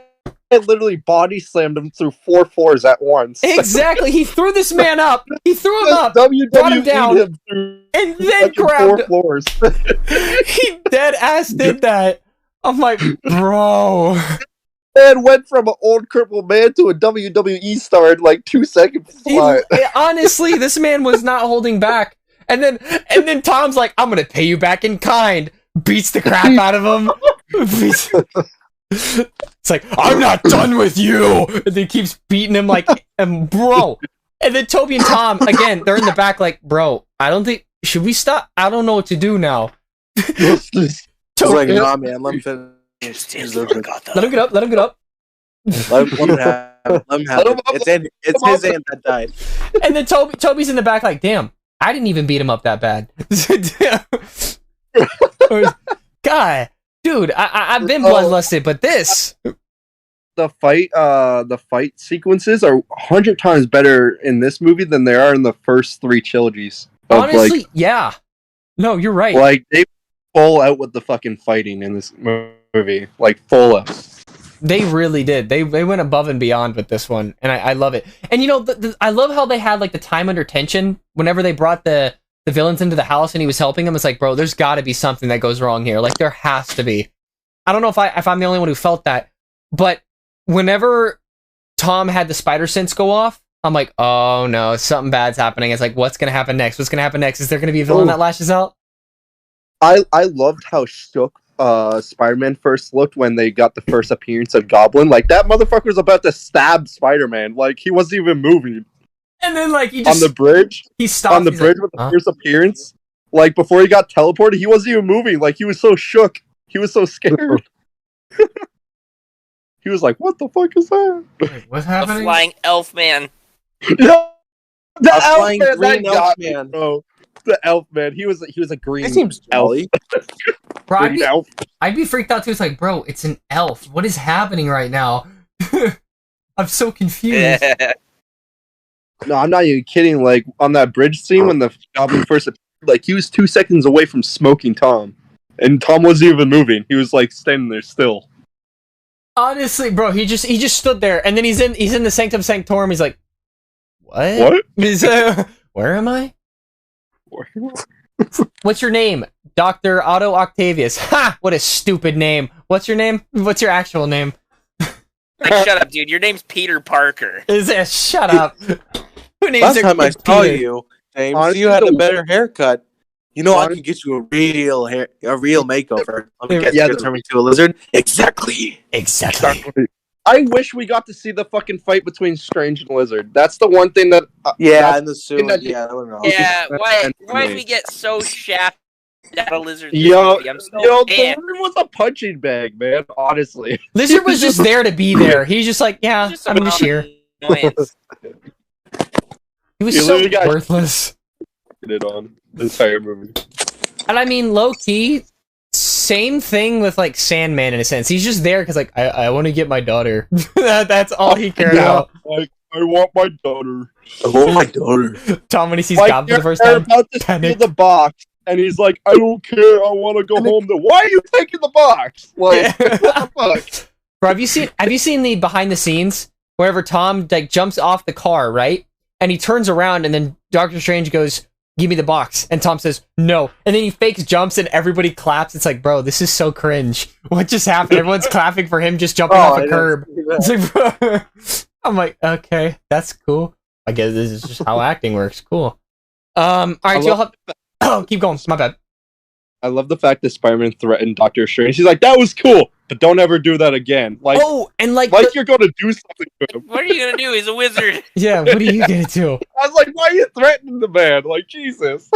literally body slammed him through 4 floors at once. Exactly. He threw this man up. He threw him up. WWE brought him down. him through and then fucking grabbed 4 floors. He dead ass did that. I'm like, bro. Man went from an old crippled man to a WWE star in like 2 seconds. Honestly, this man was not holding back. And then Tom's like, I'm gonna pay you back in kind. Beats the crap out of him. It's like, I'm not done with you. And then keeps beating him like, and bro. And then Toby and Tom, again, they're in the back like, bro, I don't think, should we stop? I don't know what to do now. Toby's like, nah, man, let him finish. Let him get up. Let him get up. Let him have it. It's his hand that died. And then Toby's in the back like, damn, I didn't even beat him up that bad. God, dude, I've been bloodlusted, but this. The fight sequences are 100 times better in this movie than they are in the first 3 trilogies. Honestly, like, yeah. No, you're right. Like, they full out with the fucking fighting in this movie. Like, full out. They really did. They went above and beyond with this one, and I love it. And you know, I love how they had like the time under tension whenever they brought the villains into the house and he was helping them. It's like, bro, there's got to be something that goes wrong here. Like, there has to be. I don't know if I'm the only one who felt that, but whenever Tom had the spider sense go off, I'm like, oh no, something bad's happening. It's like, what's gonna happen next? What's gonna happen next? Is there gonna be a villain that lashes out? I loved how shook Spider-Man first looked when they got the first appearance of Goblin. Like, that motherfucker's about to stab Spider-Man. Like, he wasn't even moving. And then, like, he just... On the bridge? He stopped. On the bridge like, with the first appearance? Like, before he got teleported, he wasn't even moving. Like, he was so shook. He was so scared. He was like, what the fuck is that? Wait, what's happening? The flying elf man. Yeah, the elf flying man, green that got elf man. me, bro. The elf man. He was a green It seems elf. Bro, Green elf. I'd be freaked out too. It's like, bro, it's an elf. What is happening right now? I'm so confused. No, I'm not even kidding. Like, on that bridge scene when the Goblin first appeared, like, he was 2 seconds away from smoking Tom. And Tom wasn't even moving. He was, like, standing there still. Honestly, bro, he just stood there, and then he's in the Sanctum Sanctorum. He's like, what? What? He's, where am I? What's your name? Dr. Otto Octavius. Ha! What a stupid name. What's your name? What's your actual name? Like, shut up, dude. Your name's Peter Parker. Is it? Shut up. Who names Last their time I kid saw Peter? you, James, Honestly, you had a the- better haircut. You know, I Honest- can get you a real makeover. Let me guess, Yeah, you're turning into a lizard. Exactly. Exactly. I wish we got to see the fucking fight between Strange and Lizard. That's the one thing that. Yeah, that's- in the suit. that- Yeah, that would be awesome. Yeah, why And why'd me. we get so shafted at a lizard? Yo, I'm so the pissed. Lizard was a punching bag, man. Honestly. Lizard was just there to be there. He's just like, yeah, Just I'm just here. annoyance. He was You so literally got- worthless. It on the entire movie. And I mean, low key, same thing with like Sandman in a sense. He's just there because like I want to get my daughter. That's all he cared about. Like, I want my daughter. Oh my daughter. Tom, when he sees Like, Gob for the first they're time, about to steal panic. the box, and he's like, I don't care. I want to go home. Why are you taking the box? Like, what the fuck? Bro, have you seen the behind the scenes wherever Tom like jumps off the car, right? And he turns around and then Doctor Strange goes, "Give me the box." And Tom says, "No." And then he fakes jumps and everybody claps. It's like, bro, this is so cringe. What just happened? Everyone's clapping for him just jumping off a curb. It's like, bro. I'm like, okay, that's cool. I guess this is just how acting works. Cool. All right, y'all have. Oh, keep going. My bad. I love the fact that Spider-Man threatened Doctor Strange. He's like, that was cool, but don't ever do that again. Like, Oh, and like, you're going to do something to him. What are you gonna do? He's a wizard. yeah, what are you gonna do? I was like, why are you threatening the man? Like, Jesus.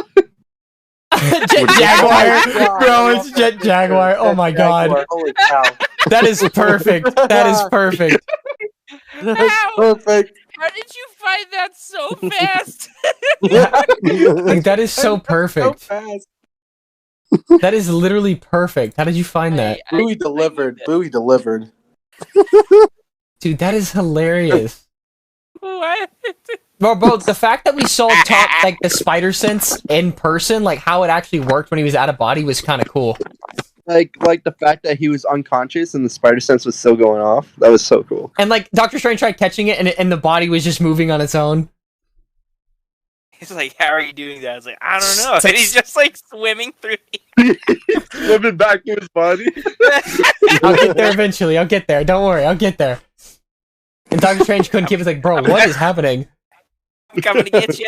Jet Jaguar, bro, it's Jet Jaguar. Oh my god, Holy cow. that is perfect. That is perfect. That's perfect. How did you find that so fast? Like, that is so perfect. fast. That is literally perfect. How did you find that, Bowie delivered. Bowie delivered. dude? That is hilarious. What? Bro, the fact that we saw Tom, like the spider sense in person, like how it actually worked when he was out of body, was kind of cool. Like the fact that he was unconscious and the spider sense was still going off. That was so cool. And like Doctor Strange tried catching it, and the body was just moving on its own. He's like, how are you doing that? I was like, I don't know. And he's just like swimming through. Swimming back to his body. I'll get there eventually. I'll get there. Don't worry. I'll get there. And Doctor Strange couldn't keep it. Like, bro, what is happening? I'm coming to get you.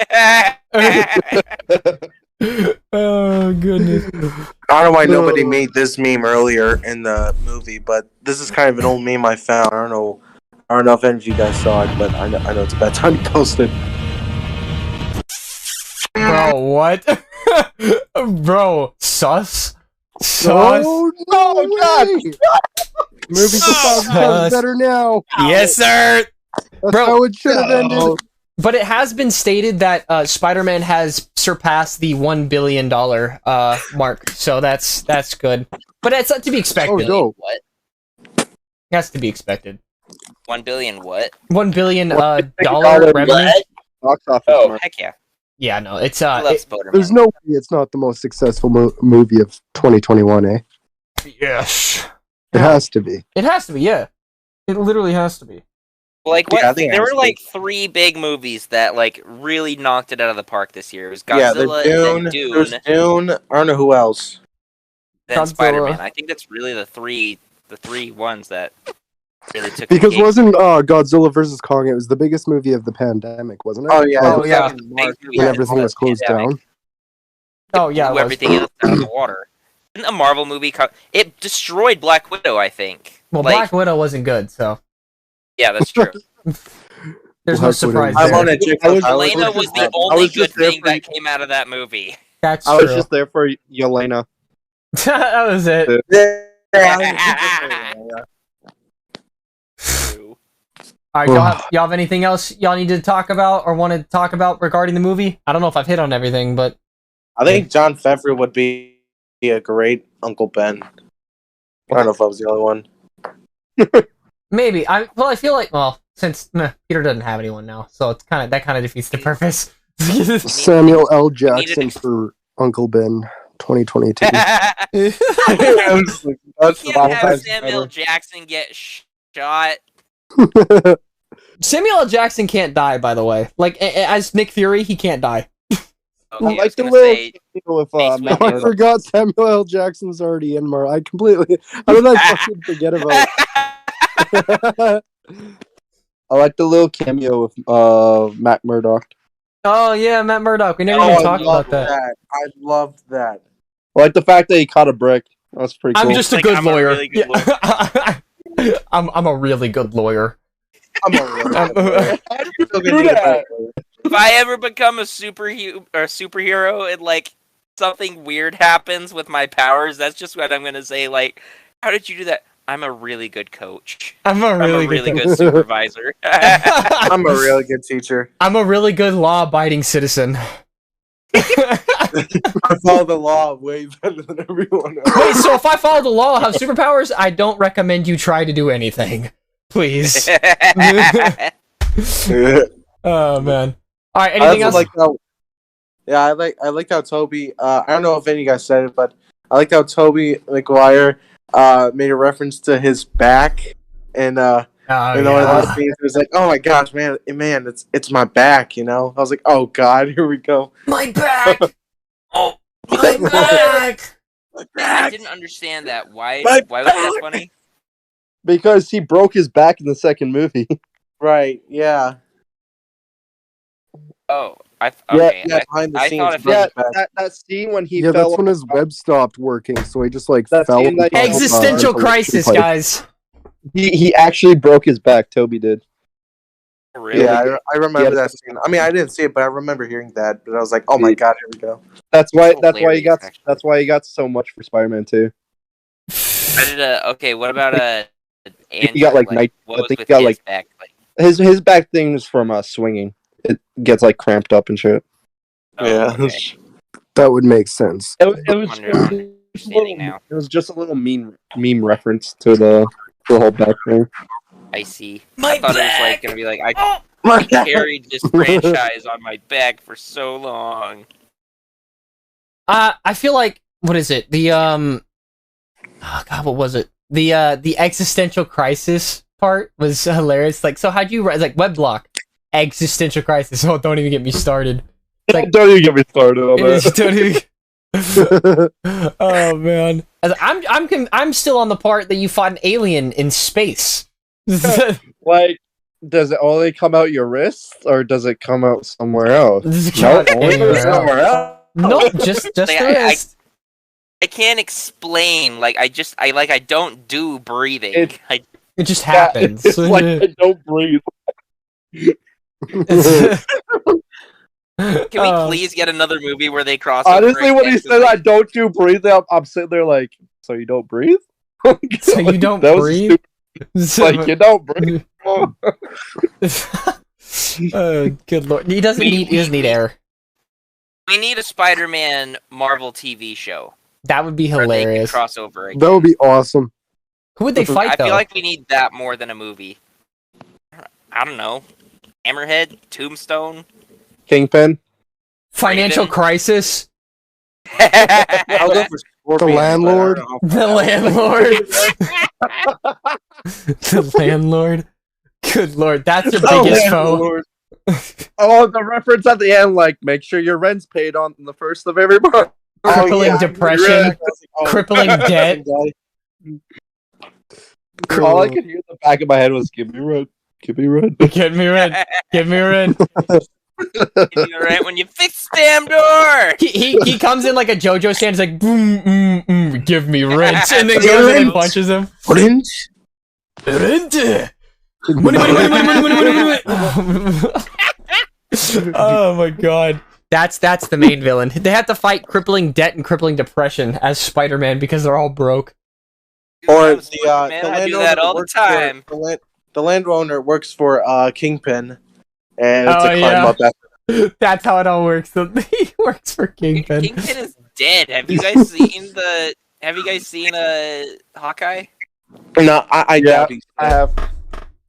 Oh goodness. I don't know why nobody made this meme earlier in the movie, but this is kind of an old meme I found. I don't know if any of you guys saw it, but I know it's about time to post it. Bro, what? Bro, sus? Oh, no, God! Movies Sus. are better now. Yes, sir. That's Bro. how it should have ended. But it has been stated that Spider-Man has surpassed the $1 billion mark, so that's good. But it's not to be expected. Oh, no. What? That's to be expected. 1 billion what? $1 billion $1 dollar revenue. Box office. Oh, mark. heck yeah. Yeah, no, it's I love it- Spider-Man. There's no way it's not the most successful movie of 2021, eh? yes. It has to be. It has to be, yeah. It literally has to be. Like what? Yeah, I think it there has were to be. like 3 big movies that like really knocked it out of the park this year. It was Yeah, the Godzilla, Dune. then Dune, There's Dune. I don't know who else. then Godzilla. Spider-Man. I think that's really the three ones that really took. Because the cake. wasn't Godzilla vs. Kong, it was the biggest movie of the pandemic, wasn't it? Oh yeah, Oh, it was yeah. like in March. Big movie When that everything was closed pandemic. down. Oh, yeah, it blew was. everything else out of the water. Didn't a Marvel movie? It destroyed Black Widow. I think. Well, Like, Black Widow wasn't good, so Yeah, that's true. there's Black no surprise Widow. I'm there. on it, Jake. Elena was the only was good just there thing for that came out of that movie. That's I was true. just there for Yelena. That was it. True. All right, y'all have anything else y'all need to talk about or want to talk about regarding the movie? I don't know if I've hit on everything, but I think John Favreau would be a great Uncle Ben. I don't know if I was the only one. maybe. I feel like since Peter doesn't have anyone now, so it's kind of defeats the purpose. Samuel L. needed Jackson to- for Uncle Ben 2022. You That's can't have Samuel Jackson get shot. Samuel L. Jackson can't die, by the way. Like as Nick Fury, he can't die. Okay, I I was like the gonna little say, with Mace Matt Oh, I Windu. Murdock. forgot Samuel L. Jackson's already in Mar. I completely. How did I fucking forget about? I like the little cameo with Matt Murdock. Oh yeah, Matt Murdock. We never Oh, even I talked loved about that. that. I loved that. I like the fact that he caught a brick. That's pretty cool. I'm just a Like, good I'm a lawyer. really good lawyer. Yeah. I'm a really good lawyer. I'm a really I'm- good lawyer. How did Still you gonna do need a that? better lawyer. If I ever become a superhero and like something weird happens with my powers, that's just what I'm gonna say. Like, how did you do that? I'm a really good coach. I'm a I'm a really really good. good supervisor. I'm a really good teacher. I'm a really good law-abiding citizen. I follow the law way better than everyone else. Wait, so if I follow the law, have superpowers, I don't recommend you try to do anything. Please. Oh man. All right. I Anything also else? like how. Yeah, I liked how Toby. I don't know if any of you guys said it, but I liked how Toby Maguire made a reference to his back, and Oh, one of those scenes, it was like, "Oh my gosh, man, it's my back," you know. I was like, "Oh God, here we go." My back. Oh, My back. I didn't understand that. Why? My Why was that funny? Because he broke his back in the second movie. Right? Yeah. Oh, Yeah, Yeah. Behind the I scenes. thought he broke Yeah, his back. that scene when he Yeah, fell. that's when his web stopped working, so he just like That fell. scene that on top of, Existential a crisis, pipe. guys. He actually broke his back. Toby did. really? Yeah, I remember Yeah. that scene. I mean, I didn't see it, but I remember hearing that. But I was like, "Oh my God, here we go." That's why. It's That's why he got. hilarious, actually. That's why he got so much for Spider-Man 2. I did okay, what about Andrew? He got, like, night- what I was think he with got, his like- back? Like, His back thing is from swinging. It gets like cramped up and shit. oh, okay. That would make sense. It was I'm just a understanding little- now. It was just a little meme reference to the whole back thing. I see. My I thought it was back. like gonna be like I carried this franchise on my back for so long. I feel like what is it? The oh god, what was it? The existential crisis part was hilarious. Like, so how'd you write? Like, web block existential crisis. Oh, don't even get me started. Like, Don't even get me started on don't even- oh man, I'm still on the part that you fought an alien in space. Like, does it only come out your wrist, or does it come out somewhere else? This is No, not only anywhere somewhere else. else. No, just Like, the I- wrist. I can't explain. Like I don't do breathing. It- It just Yeah, happens. It's like I don't breathe. Can we please get another movie where they cross? Honestly, over when he again? 'Cause, said like, I don't do breathing, I'm sitting there like, so you don't breathe? So you don't That was breathe? stupid. Like, you don't breathe. Oh, good lord! He doesn't need air. we need a Spider-Man Marvel TV show That would be where they can hilarious. cross over again. That would be awesome. Who would they fight I though? feel like we need that more than a movie. I don't know. Hammerhead, Tombstone. Kingpin. Financial Raven. crisis. I'll go for Scorpion, landlord? but I don't know. The landlord. The landlord. Good lord, that's your biggest foe. Oh, the reference at the end, like, make sure your rent's paid on the first of every month. Crippling yeah, depression. I was like, oh, Crippling debt. All I could hear in the back of my head was, give me rent. Give me rent. Get me rent. Give me rent. Right when you fix the damn door. He comes in like a JoJo stand. He's like, boom, give me rent, and then goes in and punches him. Orange? Rent. Money. Oh my god. That's the main villain. They have to fight crippling debt and crippling depression as Spider-Man because they're all broke. Or Man, I do that all the time. The landowner works for Kingpin, and it's Oh, a climb yeah. up that. That's how it all works. So he works for Kingpin. Kingpin is dead. Have you guys seen the? Have you guys seen Hawkeye? No, I doubt he's I have.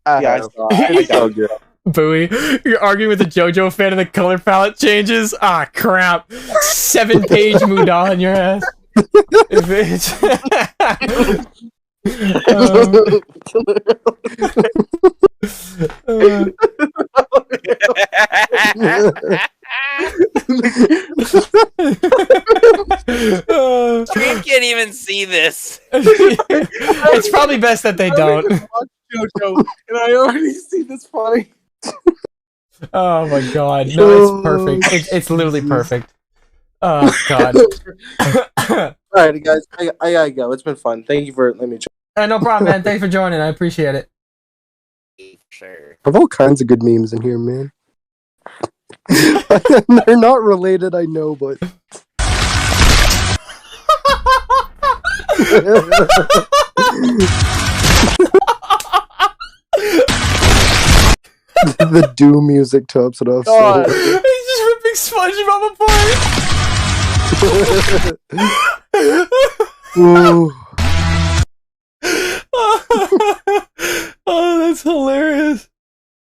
I Yeah, I have. saw it. I doubt it. Bowie, you're arguing with a JoJo fan and the color palette changes? Ah, crap. 7-page Muda on your ass. Stream can't even see this. It's probably best that they don't. JoJo, and I already see this funny. Oh my god. No, it's perfect. It's literally perfect. Oh god. Alright, guys, I gotta go. It's been fun. Thank you for letting me join. No problem, man. Thanks for joining. I appreciate it. Sure. I have all kinds of good memes in here, man. They're not related, I know, but the Doom music tops it off. God. So He's just ripping SpongeBob apart. Ooh. Oh, that's hilarious.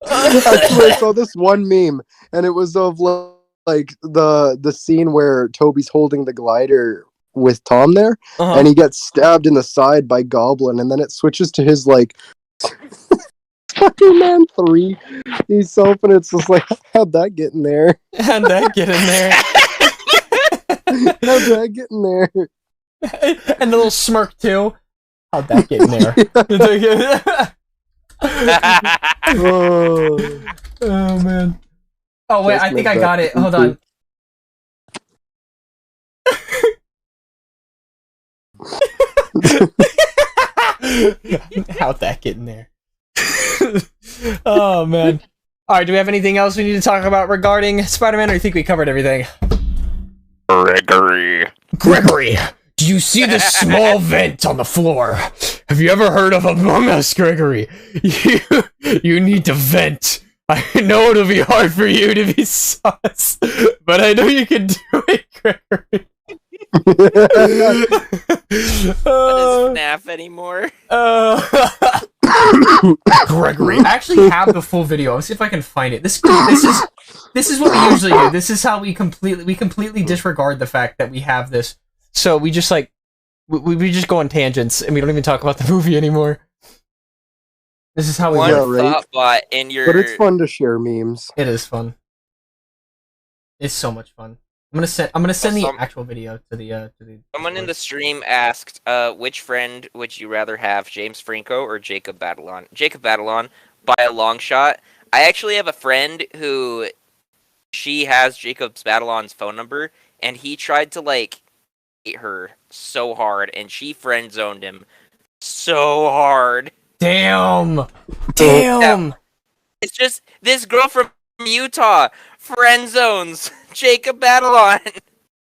Actually, I saw this one meme, and it was of like the scene where Toby's holding the glider with Tom there, and he gets stabbed in the side by Goblin, and then it switches to his like Spider-Man 3 himself, and it's just like, how'd that get in there? How'd that get in there? How'd that get in there? And the little smirk too. How'd that get in there? Oh man. Oh wait, I think I got it. Hold on. How'd that get in there? Oh man. Alright, do we have anything else we need to talk about regarding Spider-Man, or do you think we covered everything? Gregory, do you see this small vent on the floor? Have you ever heard of Among Us, Gregory? You need to vent. I know it'll be hard for you to be sus, but I know you can do it, Gregory. What is FNAF anymore? Gregory, I actually have the full video. Let's see if I can find it. This is what we usually do. This is how we completely disregard the fact that we have this. So we just like we just go on tangents and we don't even talk about the movie anymore. This is how we One Yeah, right. thought bot in your. But it's fun to share memes. It is fun. It's so much fun. I'm gonna send the actual video to the Someone in the stream asked, which friend would you rather have, James Franco or Jacob Batalon? Jacob Batalon, by a long shot. I actually have a friend who, she has Jacob Batalon's phone number, and he tried to, like, hate her so hard, and she friend-zoned him so hard. Damn! It's just, this girl from Utah friend zones Jacob Batalon.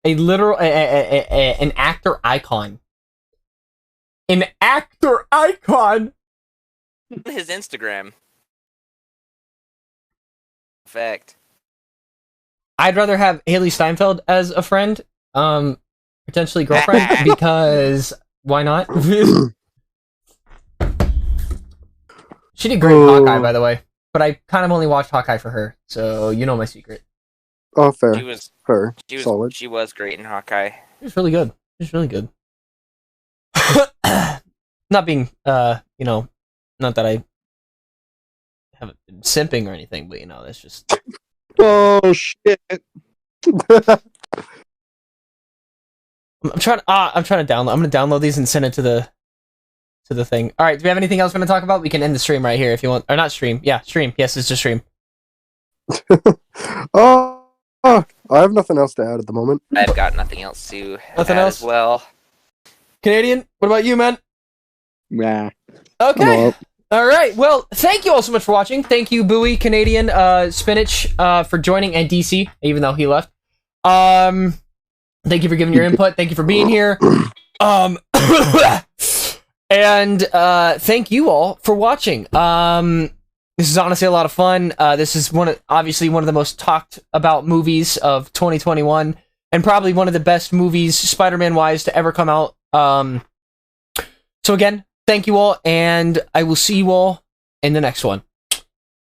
A literal an actor icon. An actor icon. His Instagram. Fact. I'd rather have Haley Steinfeld as a friend, potentially girlfriend, because why not? She did great in Hawkeye, by the way, but I kind of only watched Hawkeye for her, so you know my secret. Oh, fair. She was Solid. She was great in Hawkeye. It was really good. It was really good. Not being, not that I haven't been simping or anything, but that's just. Oh shit! I'm trying to download. I'm gonna download these and send it to the thing. All right. Do we have anything else we're gonna talk about? We can end the stream right here if you want, or not stream. Yeah, stream. Yes, it's just stream. I have nothing else to add at the moment. I've got nothing else to Nothing add else? as well. Canadian, what about you, man? Nah. Okay. All right. Well, thank you all so much for watching. Thank you, Bowie, Canadian, Spinach, for joining, and DC, even though he left. Thank you for giving your input. Thank you for being here. And thank you all for watching. This is honestly a lot of fun. This is obviously one of the most talked about movies of 2021, and probably one of the best movies Spider-Man wise to ever come out. So again, thank you all, and I will see you all in the next one.